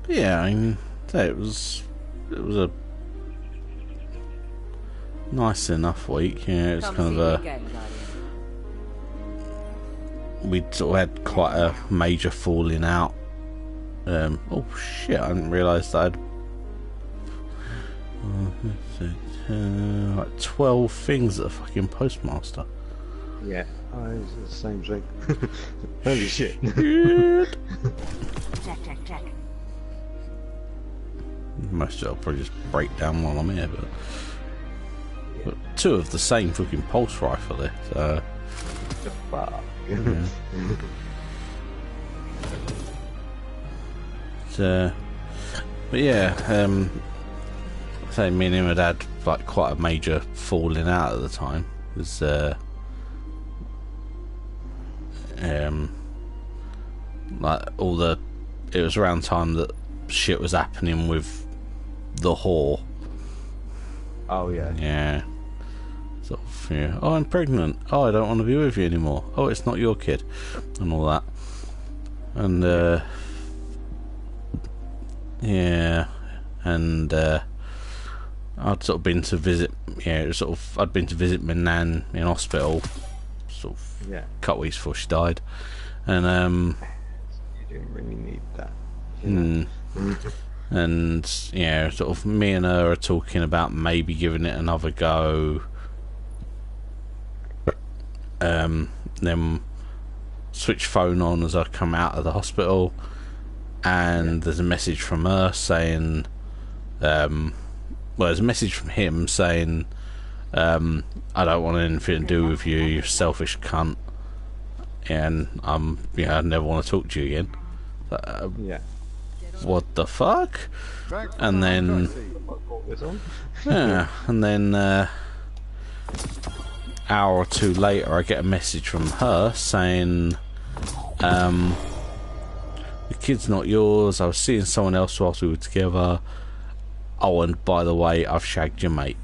Yeah, I mean, it was a nice enough week. Yeah, it was kind of a. We sort of had quite a major falling out. Oh shit! I didn't realise that I'd like 12 things at the fucking postmaster. Yeah, it's the same thing. Holy shit! Check. Most of it I'll probably just break down while I'm here, but 2 of the same fucking pulse rifle there. So. The fuck. Yeah. But yeah, say me and him had had like quite a major falling out at the time. It was like it was around time that shit was happening with the whore. Oh yeah. Yeah. Sort of, yeah. Oh, I'm pregnant. Oh, I don't want to be with you anymore. Oh, it's not your kid, and all that. And yeah, and I'd sort of been to visit. Yeah, I'd been to visit my nan in hospital, sort of a couple weeks before she died, and you don't really need that. And yeah, sort of me and her are talking about maybe giving it another go. Then switch phone on as I come out of the hospital, and there's a message from her saying, there's a message from him saying, I don't want anything to do with you, you selfish cunt, and I never want to talk to you again. What the fuck? And then and then hour or two later I get a message from her saying, the kid's not yours, I was seeing someone else whilst we were together, oh, and by the way, I've shagged your mate.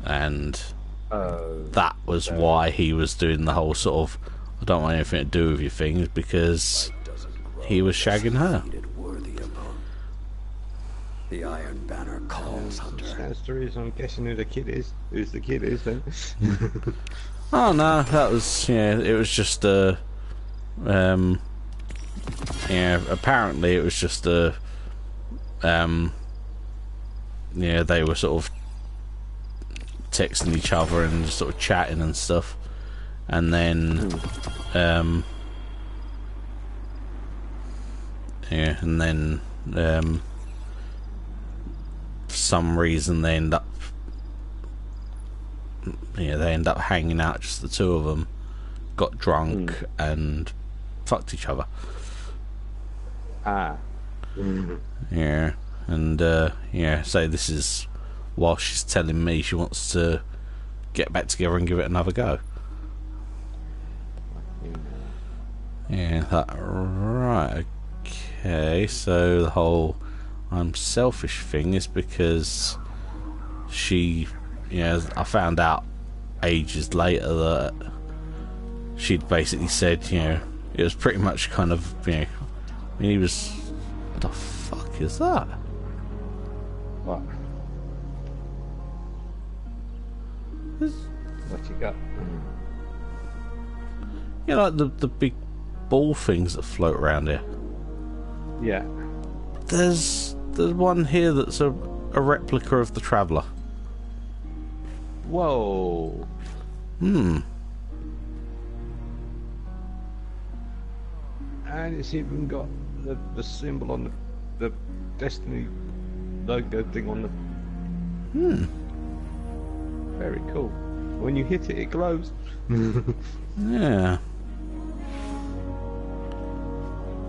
And that was why he was doing the whole sort of, I don't want anything to do with your things, because he was shagging her. The Iron Banner calls, Hunter. That's the reason I'm guessing who the kid is. Who's the kid is then? Oh no, that was, yeah, it was just a, yeah, apparently it was just a, yeah, they were sort of texting each other and just sort of chatting and stuff, and then, yeah, and then, for some reason they end up hanging out, just the two of them, got drunk and fucked each other. Yeah, and yeah, so this is while she's telling me she wants to get back together and give it another go. Yeah, that right. Okay, so the whole I'm selfish thing is because she, yeah, I found out ages later that she'd basically said, you know, it was pretty much kind of, you know, I mean, he was, what the fuck is that? What? What you got? You know, like the big ball things that float around here. Yeah. There's one here that's a replica of the Traveller. Whoa. Hmm. And it's even got the symbol on the Destiny logo thing on the... Hmm. Very cool. When you hit it, it glows. Yeah.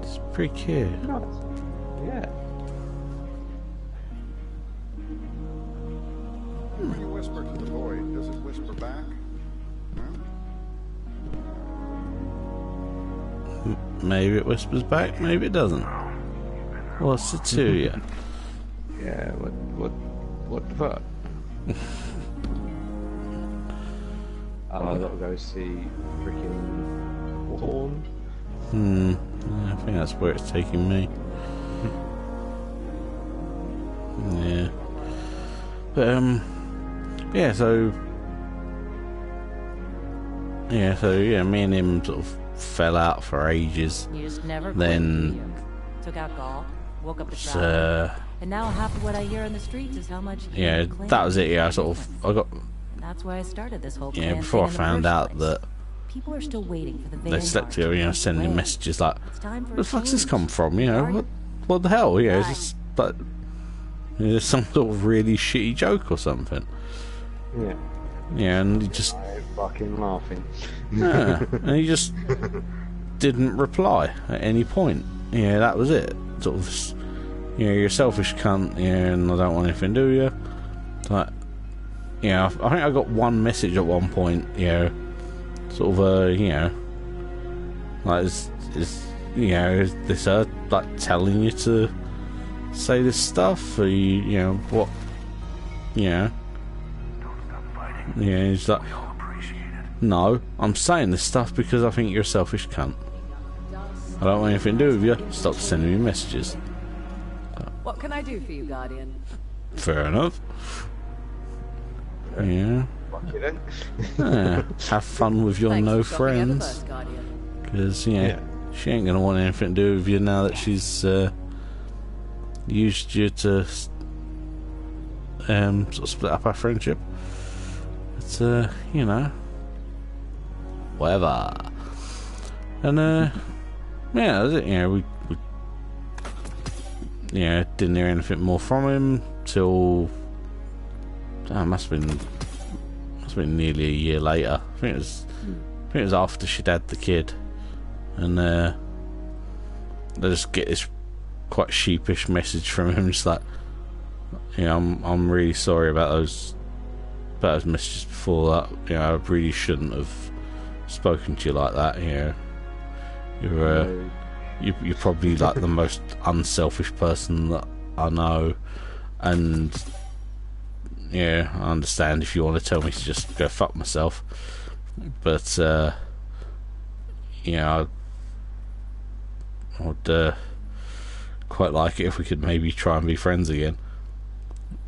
It's pretty cute. Nice. Yeah. When you whisper to the void, does it whisper back? Maybe it whispers back, maybe it doesn't. What's it to you? Yeah, what the fuck? I've got to go see freaking Horn. I think that's where it's taking me. Yeah. But yeah, so yeah, me and him sort of fell out for ages. You just never Then quit. Took alcohol, woke up to travel, and now half of what I hear in the streets is how much. Yeah, that was it. Yeah, I got. That's why I started this whole. Yeah, before I found out that people are still waiting for the they slept together, you know, sending messages like, "Where the fuck's this come from?" You know, what the hell? You know, it's just like, you know, some sort of really shitty joke or something. Yeah. Yeah, and he just I'm fucking laughing. yeah, and he just didn't reply at any point. Yeah, that was it. Sort of, just, you know, you're a selfish cunt, yeah, and I don't want anything to do with you. Like, yeah, I think I got one message at one point, you know, sort of, you know, like, is you know, is this her, like, telling you to say this stuff? Or you know, what, you know? Yeah, he's like, no, I'm saying this stuff because I think you're a selfish cunt. I don't want anything to do with you. Stop sending me messages. What can I do for you, Guardian? Fair enough. Yeah. Fuck you then. Yeah. Have fun with your Thanks no for dropping out of friends. us, Guardian. Because, yeah, she ain't going to want anything to do with you now that she's used you to sort of split up our friendship. It's, you know, whatever. And, yeah, that was it. You know, we didn't hear anything more from him till must have been nearly a year later. I think it was after she'd had the kid, and I just get this quite sheepish message from him, just like, you know, I'm really sorry about those messages before that. You know, I really shouldn't have spoken to you like that. You know, you're probably like the most unselfish person that I know, and yeah, I understand if you want to tell me to just go fuck myself, but yeah, I would quite like it if we could maybe try and be friends again.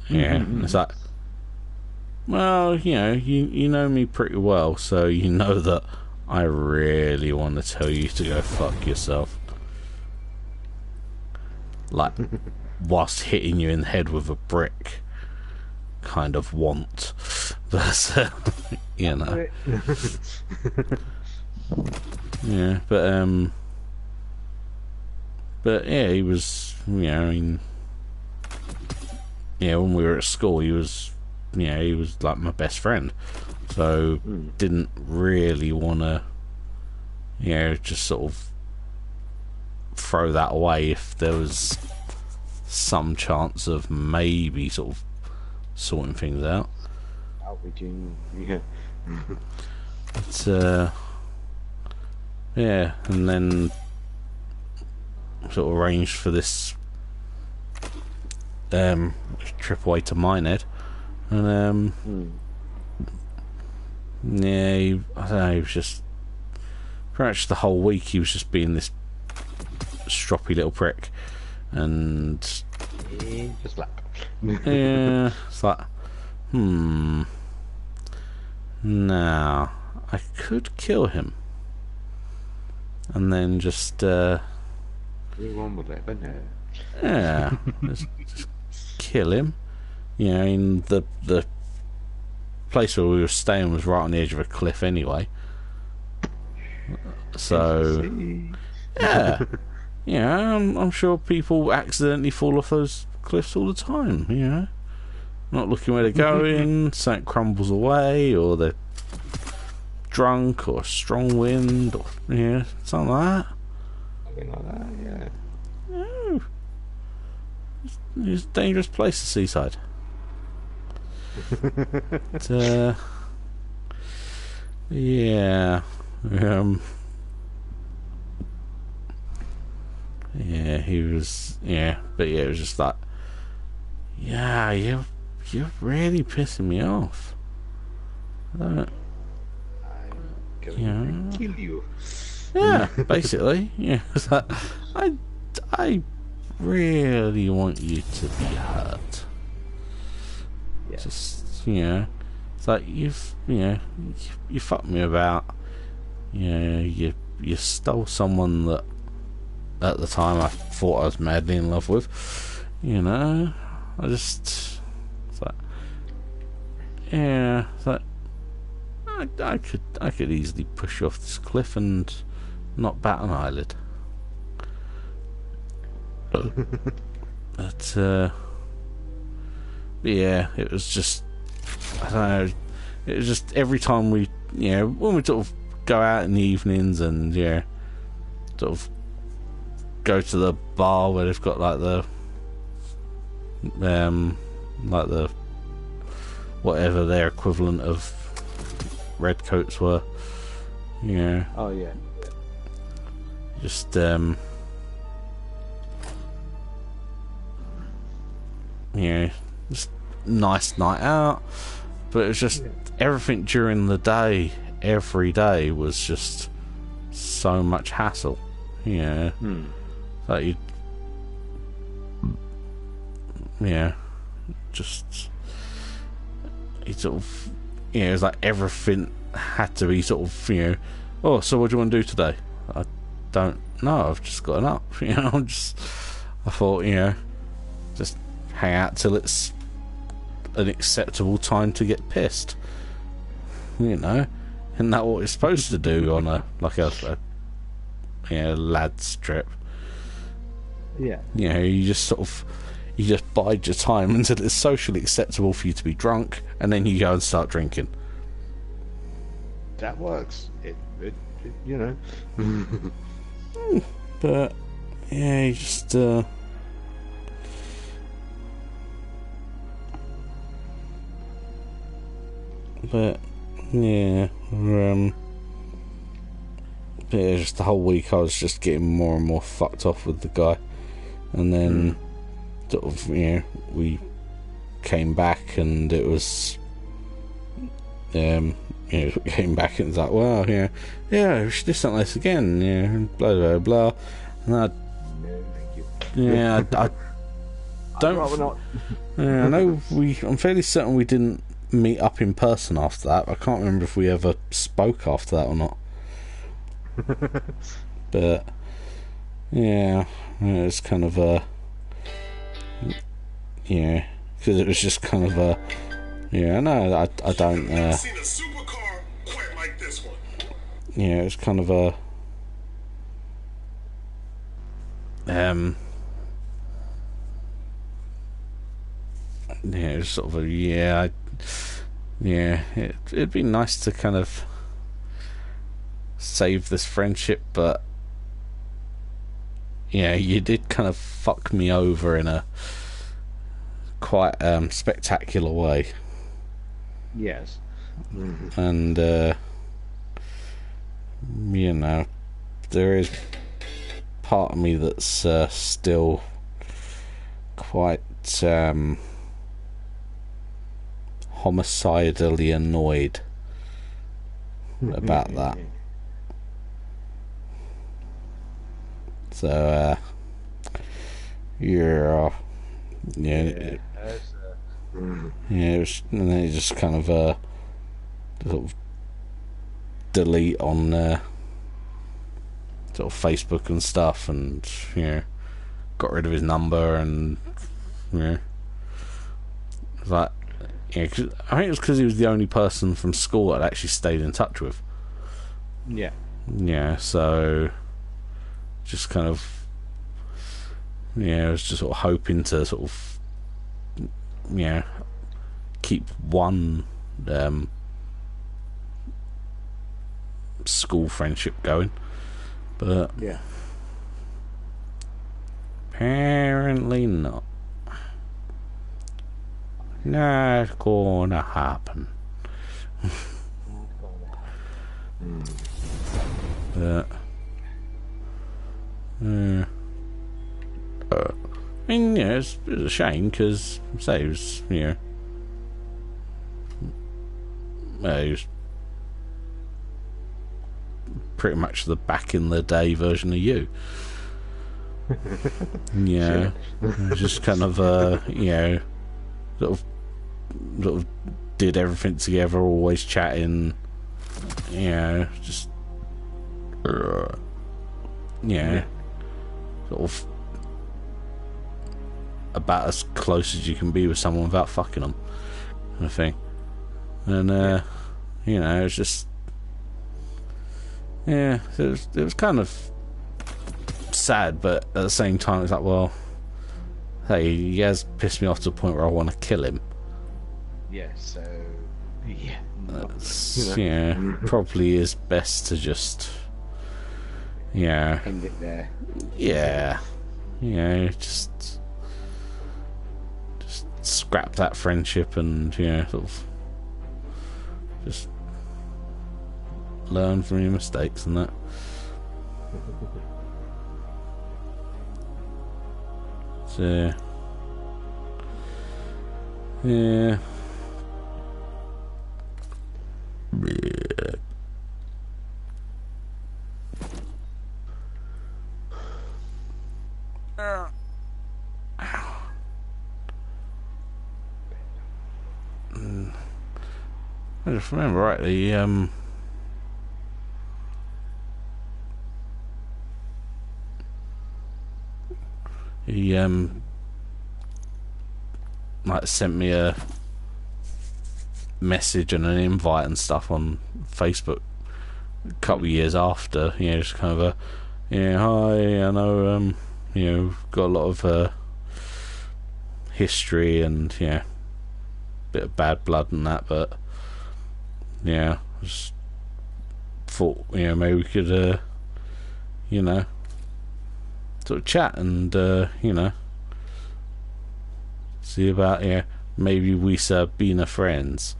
Yeah, it's like, well, you know, you know me pretty well, so you know that I really want to tell you to go fuck yourself. Like, whilst hitting you in the head with a brick. Kind of want. But, you know. Yeah, but yeah, he was, you know, I mean, yeah, when we were at school, he was, you know, he was like my best friend. So, didn't really want to, you know, just sort of throw that away if there was some chance of maybe sort of sorting things out. Outreaching, yeah. But, yeah, and then sort of arranged for this trip away to Minehead, and yeah, I don't know, he was just pretty much the whole week he was just being this stroppy little prick, and just like yeah, it's like, now I could kill him, and then just move on with it, but no. yeah, just kill him. You know, in the place where we were staying was right on the edge of a cliff anyway. So yeah, yeah, I'm sure people accidentally fall off those cliffs all the time. You know, not looking where they're going, something crumbles away, or they're drunk, or strong wind, or yeah, something like that. Something like that, yeah. Oh. It's a dangerous place, the seaside. But, yeah, yeah, he was, yeah, but yeah, it was just like, yeah, you're really pissing me off. I'm going to kill you. Yeah, basically, yeah. It's like, I really want you to be hurt. Yeah. Just, you know, it's like you fucked me about. You know, you stole someone that at the time I thought I was madly in love with. You know, it's like, yeah, it's like I could easily push you off this cliff and not bat an eyelid. But yeah, it was just, I don't know, it was just every time we, you know, when we sort of go out in the evenings and yeah, sort of go to the bar where they've got like the whatever their equivalent of red coats were, you know. Oh yeah. Just you know, just nice night out, but it was just everything during the day, every day was just so much hassle, you know. Like you, yeah, just it sort of, you know, it was like everything had to be sort of, you know, oh, so what do you want to do today? I don't know, I've just gotten up, you know. I thought, you know, just hang out till it's an acceptable time to get pissed, you know. Isn't that what it's supposed to do on a you know, lad's trip? Yeah. You know, you just bide your time until it's socially acceptable for you to be drunk, and then you go and start drinking. That works. It you know. But yeah, you just but yeah, but yeah, just the whole week I was just getting more and more fucked off with the guy, and then sort of, we came back and it was, came back and it's like, well, we should do something like this again, blah blah blah. And I don't. Rather not. I know I'm fairly certain we didn't meet up in person after that. I can't remember if we ever spoke after that or not. But it's kind of because it was just kind of I don't. I've seen a supercar quite like this one. It's kind of it's sort of it'd be nice to kind of save this friendship, but you did kind of fuck me over in a quite spectacular way. Yes. And there is part of me that's still quite homicidally annoyed about that. So it was, and then you just kind of sort of delete on sort of Facebook and stuff, and got rid of his number, and like, 'cause I think it was because he was the only person from school I'd actually stayed in touch with. So just kind of I was just sort of hoping to sort of keep one school friendship going, but apparently not gonna happen. But I mean, it's a shame because, say, it was, he was pretty much the back in the day version of you. Just kind of, sort of did everything together, always chatting, just, sort of about as close as you can be with someone without fucking them, kind of thing. And it was just, it was kind of sad, but at the same time, it's like, well, hey, he has pissed me off to the point where I want to kill him. That's, probably is best to just, end it there. Just scrap that friendship and sort of just learn from your mistakes and that. So I just remember rightly, he like sent me a message and an invite and stuff on Facebook a couple of years after, just kind of a hi, I know got a lot of history and bit of bad blood and that, but just thought maybe we could sort of chat and see about maybe we being friends.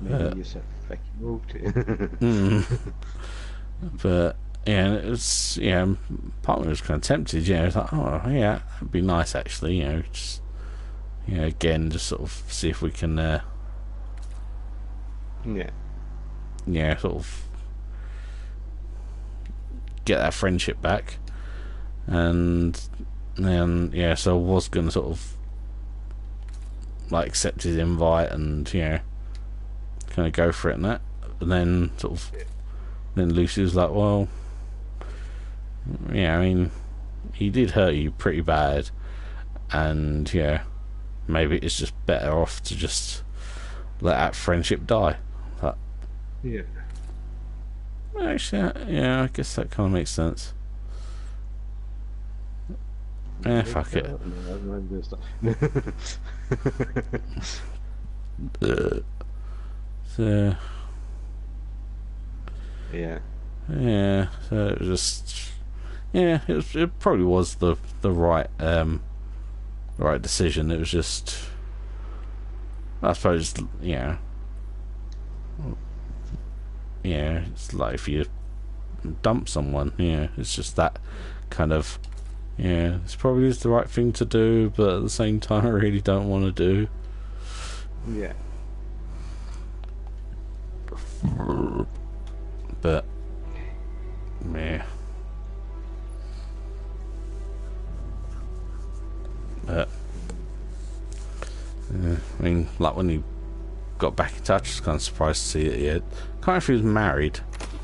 Maybe you're so fucking moved. But yeah, it was, yeah, part of me was kind of tempted, you know, it's like, oh, yeah, that'd be nice, actually, you know, just, you know, again, just sort of see if we can, Yeah. sort of get that friendship back. And then, yeah, so I was going to sort of, like, accept his invite and, you know, kind of go for it and that. And then, sort of, then Lucy was like, well, yeah, I mean, he did hurt you pretty bad, and yeah, maybe it's just better off to just let that friendship die. But, Yeah. actually, yeah, I guess that kind of makes sense. Fuck it. So, Yeah. yeah, so it was just, yeah, it probably was the right right decision. It was just, I suppose, yeah, it's like if you dump someone, yeah, it's just that kind of, yeah, it's probably is the right thing to do, but at the same time I really don't want to do. Yeah. But yeah, but I mean, like when he got back in touch, I was kind of surprised to see that he had, can't remember if he was married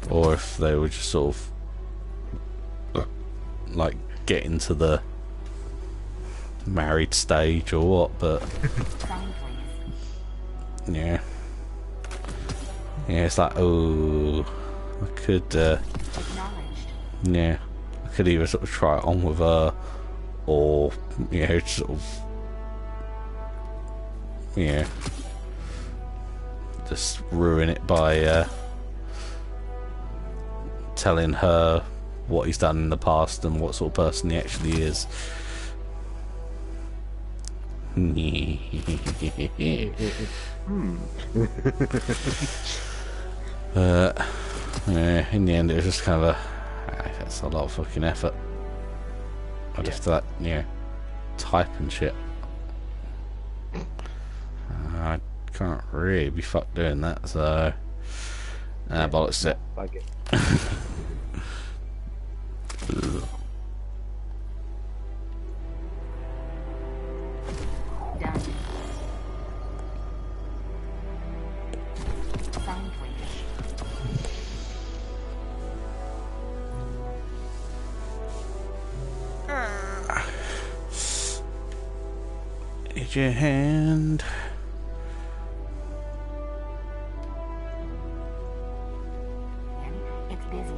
or if they were just sort of like getting to the married stage or what, but yeah, it's like, oh, I could yeah, I could either sort of try it on with her or, you know, sort of, yeah, just ruin it by telling her what he's done in the past and what sort of person he actually is. Yeah, in the end it was just kind of a, that's a lot of fucking effort. I'd have to, like, yeah, type and shit. I can't really be fucked doing that, so bollocks it. Like it. Need your hand. It's busy.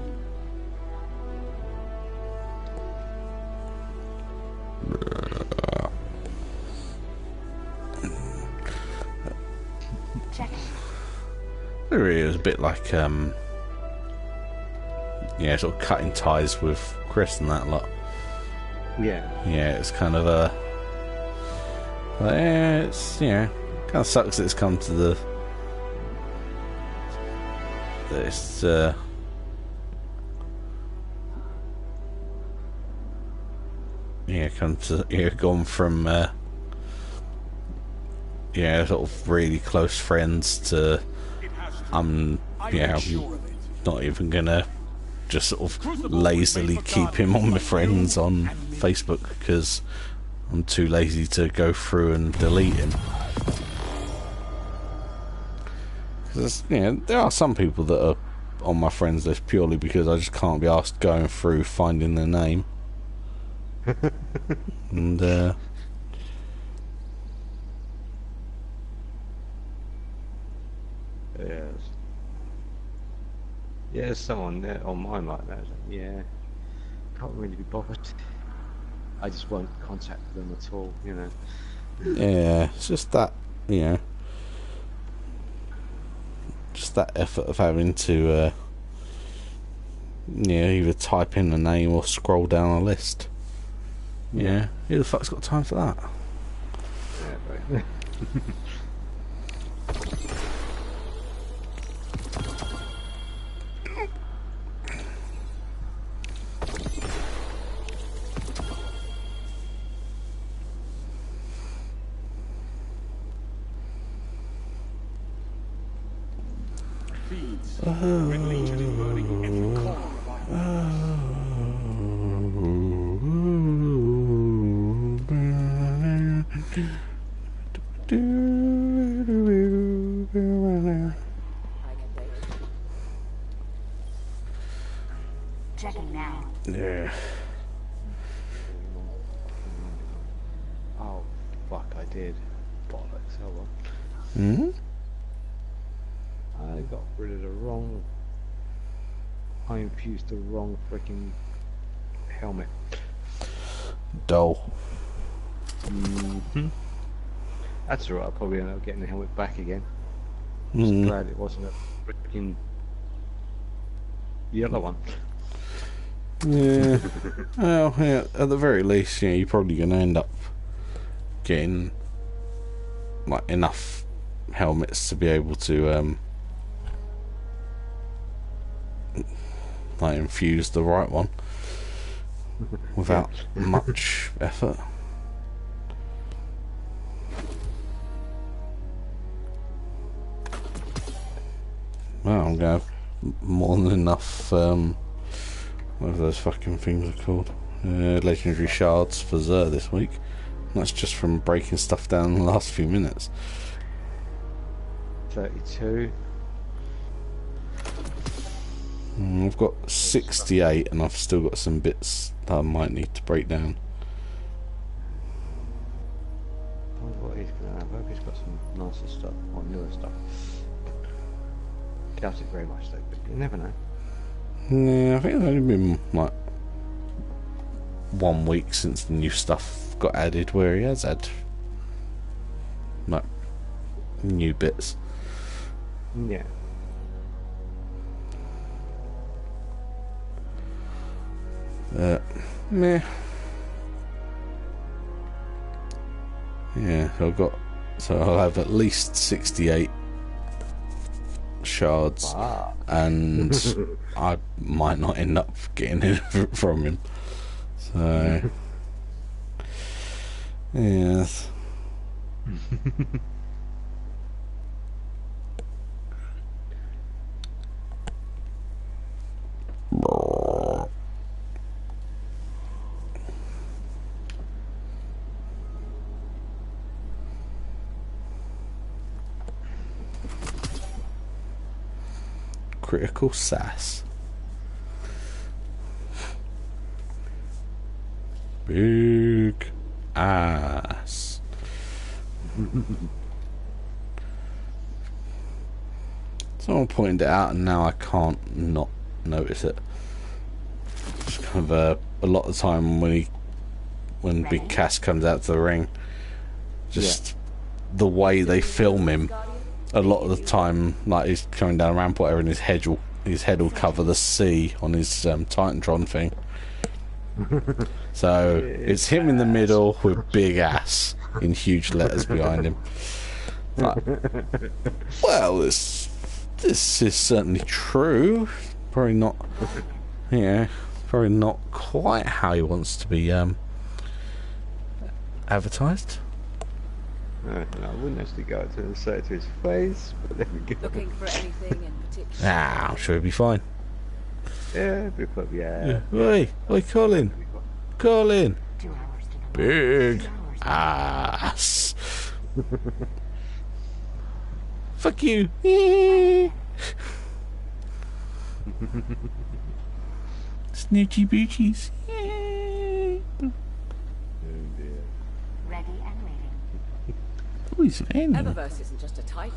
Check. It really is a bit like, yeah, sort of cutting ties with Chris and that lot. Yeah. Yeah, it's kind of a, yeah, it's, yeah, kind of sucks that it's come to the, this, yeah, come to, yeah, gone from, yeah, sort of really close friends to, yeah, I'm not even gonna just sort of lazily keep him on my friends on Facebook because I'm too lazy to go through and delete him. Because, you know, there are some people that are on my friends list purely because I just can't be asked going through finding their name. And Yes. Yeah, there's someone there on mine like that. Yeah, can't really be bothered. I just won't contact them at all, you know. yeah, it's just that, you know, just that effort of having to, yeah, either type in the name or scroll down a list. Yeah, who the fuck's got time for that? Yeah, right. Released in burning every corner of our Checking now. Yeah. Oh, fuck, I did. Bollocks, hold on. Hmm? I got rid of the wrong... I infused the wrong freaking helmet. Dull. That's alright, I'll probably end up getting the helmet back again. Mm. Just glad it wasn't a freaking yellow one. Yeah. Well, yeah, at the very least, you're probably going to end up getting like enough helmets to be able to like infuse the right one without much effort. Well, I'm going to have more than enough whatever those fucking things are called, legendary shards for Xur this week. That's just from breaking stuff down in the last few minutes. 32. I've got 68 and I've still got some bits that I might need to break down. I wonder what he's going to have. I hope he's got some nicer stuff, or newer stuff. Doubt it very much though, but you never know. Yeah, I think it's only been like 1 week since the new stuff got added, where he has had like new bits. Yeah. Meh. Yeah, so I'll have at least 68 shards, and I might not end up getting it from him. So, yes. Critical sass. Big ass. Someone pointed it out and now I can't not notice it. Just kind of a lot of the time when Big Cass comes out to the ring, just the way they film him, a lot of the time, like he's coming down a ramp or whatever, and his head will cover the C on his Titantron thing. So it's him in the middle with big ass in huge letters behind him. Like, well, this is certainly true. Probably not. Yeah, probably not quite how he wants to be advertised. No, I wouldn't actually go out to and say it to his face, but there we go. Looking for anything in particular? I'm sure he'll be fine. Yeah, big club, yeah. Oi, Colin. Colin. Big ass. Fuck you. Snitchy boochies. Ready and waiting. Oh, he's raining. Eververse isn't just a title.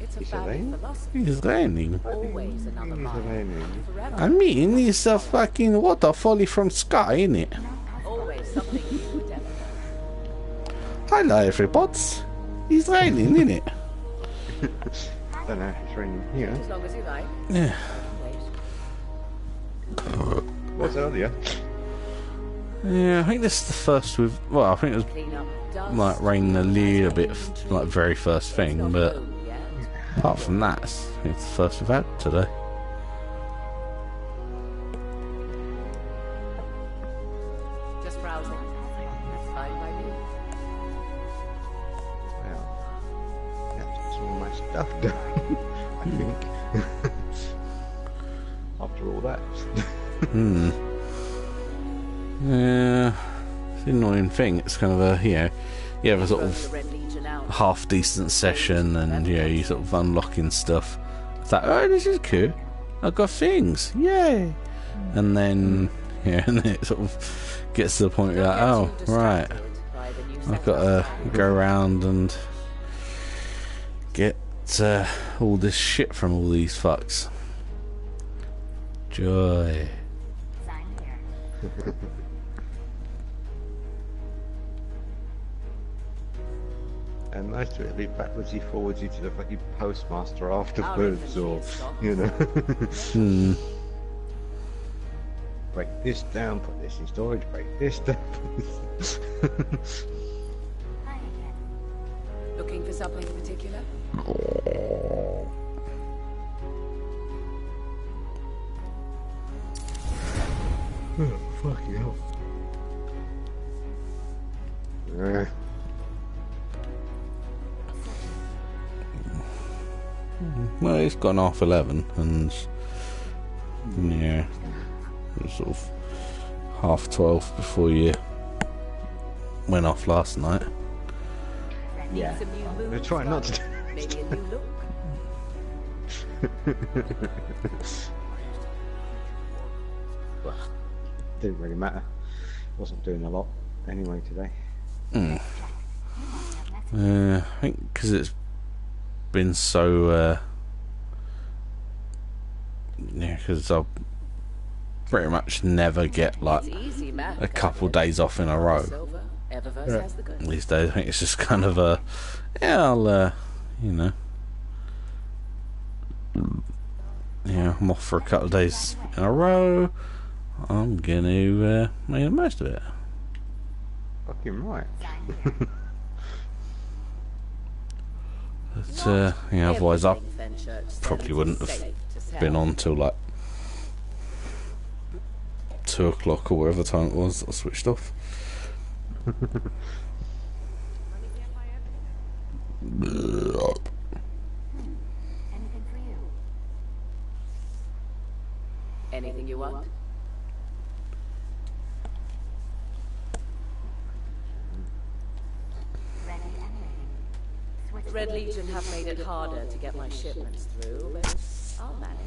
It's a valid philosophy. He's raining. Always another mind. Forever. I mean, it's a fucking water falling from sky, innit? Always something new to tell. Hello, everybody. It's raining, innit? Don't know, it's raining here. As long as you like. Yeah. Wait. What's earlier? Yeah, I think this is the first we've... Well, I think it was Clean up dust. like raining a little bit, like very first thing, but apart from that, it's the first we've had today. Just browsing. That's fine by me. Well, that's all my stuff done, I think. after all that. Yeah, it's the annoying thing. It's kind of a, you have a sort of half decent session, and you sort of unlocking stuff. It's like, oh, this is cool. I've got things, yay! And then, and then it sort of gets to the point where you're like, oh, right, I've got to go around and get all this shit from all these fucks. Joy. And nice to be backwardsy forwardsy to the fucking postmaster afterwards, or break this down, put this in storage, break this down. Looking for something in particular? Oh, fucking hell. Well, it's gone 11:30, and it's sort of 12:30 before you went off last night. Yeah, we're trying not to do Maybe a new look. Well, didn't really matter. Wasn't doing a lot anyway today. I think because it's been so because I'll pretty much never get like a couple days off in a row these days. I think it's just kind of a I'll I'm off for a couple of days in a row. I'm gonna make the most of it. Fucking right. But otherwise I probably wouldn't have been on till like 2 o'clock or whatever time it was. I switched off. Anything you want? Red Legion have made it harder to get my shipments through, but I'll manage.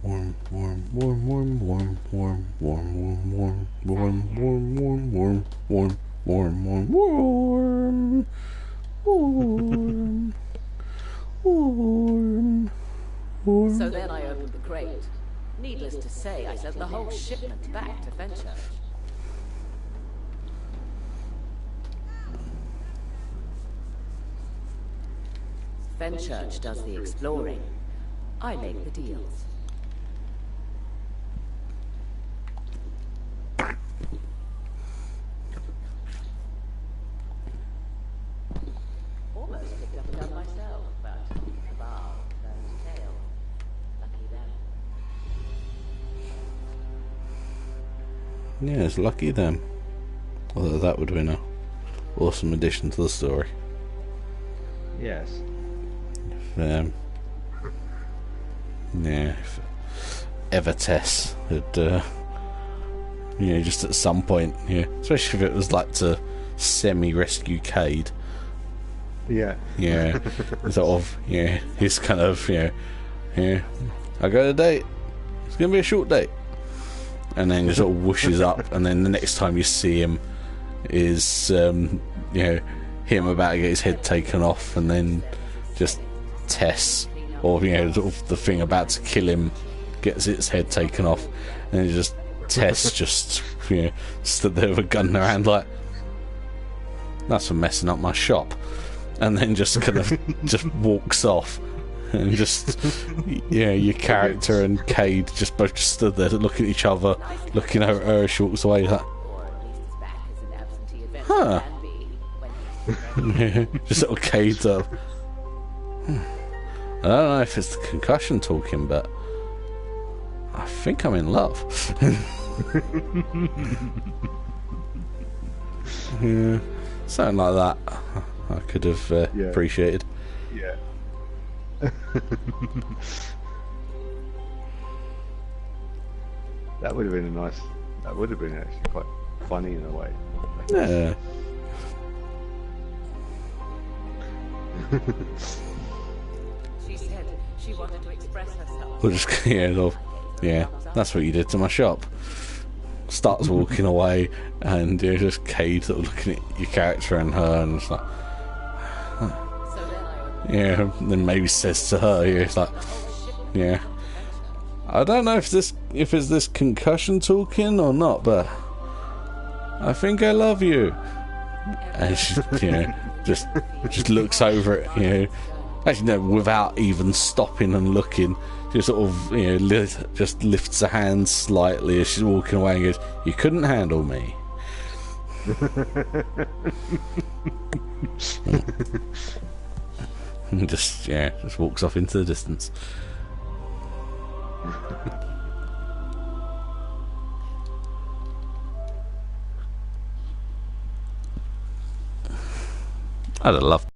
Warm, warm, warm, warm, warm, warm, warm, warm, warm, warm, warm, warm, warm, warm, warm, warm, warm, warm, warm. So then I opened the crate. Needless to say, I sent the whole shipment back to Fenchurch. Fenchurch does the exploring. I make the deals. Almost picked up a gun myself, but the bow turned tail. Lucky them. Yeah, it's lucky them. Although that would have been an awesome addition to the story. Yes. If Evertess had, just at some point, especially if it was like to semi-rescue Cade. Yeah. Yeah, sort of, he's kind of, I got a date. It's going to be a short date. And then he sort of whooshes up, and then the next time you see him is, him about to get his head taken off, and then just Tess, or sort of the thing about to kill him, gets its head taken off, and then just Tess just stood there with a gun in her hand, like, that's for messing up my shop, and then just kind of just walks off, and just your character and Cade just both stood there to look at each other, looking over at her as she walks away, like, huh. Just little Cade's up. I don't know if it's the concussion talking, but I think I'm in love. Something like that. I could have appreciated. Yeah. That would have been a nice. That would have been actually quite funny in a way. Yeah. She said she wanted to express herself. We'll just that's what you did to my shop. Starts walking away, and you're just Cade sort of looking at your character and her, and it's like, yeah. Then maybe says to her, yeah, it's like, yeah. I don't know if it's this concussion talking or not, but I think I love you. And she, just looks over it, Actually, no, without even stopping and looking, she sort of, just lifts her hand slightly as she's walking away and goes, "You couldn't handle me." And just walks off into the distance. I'd have loved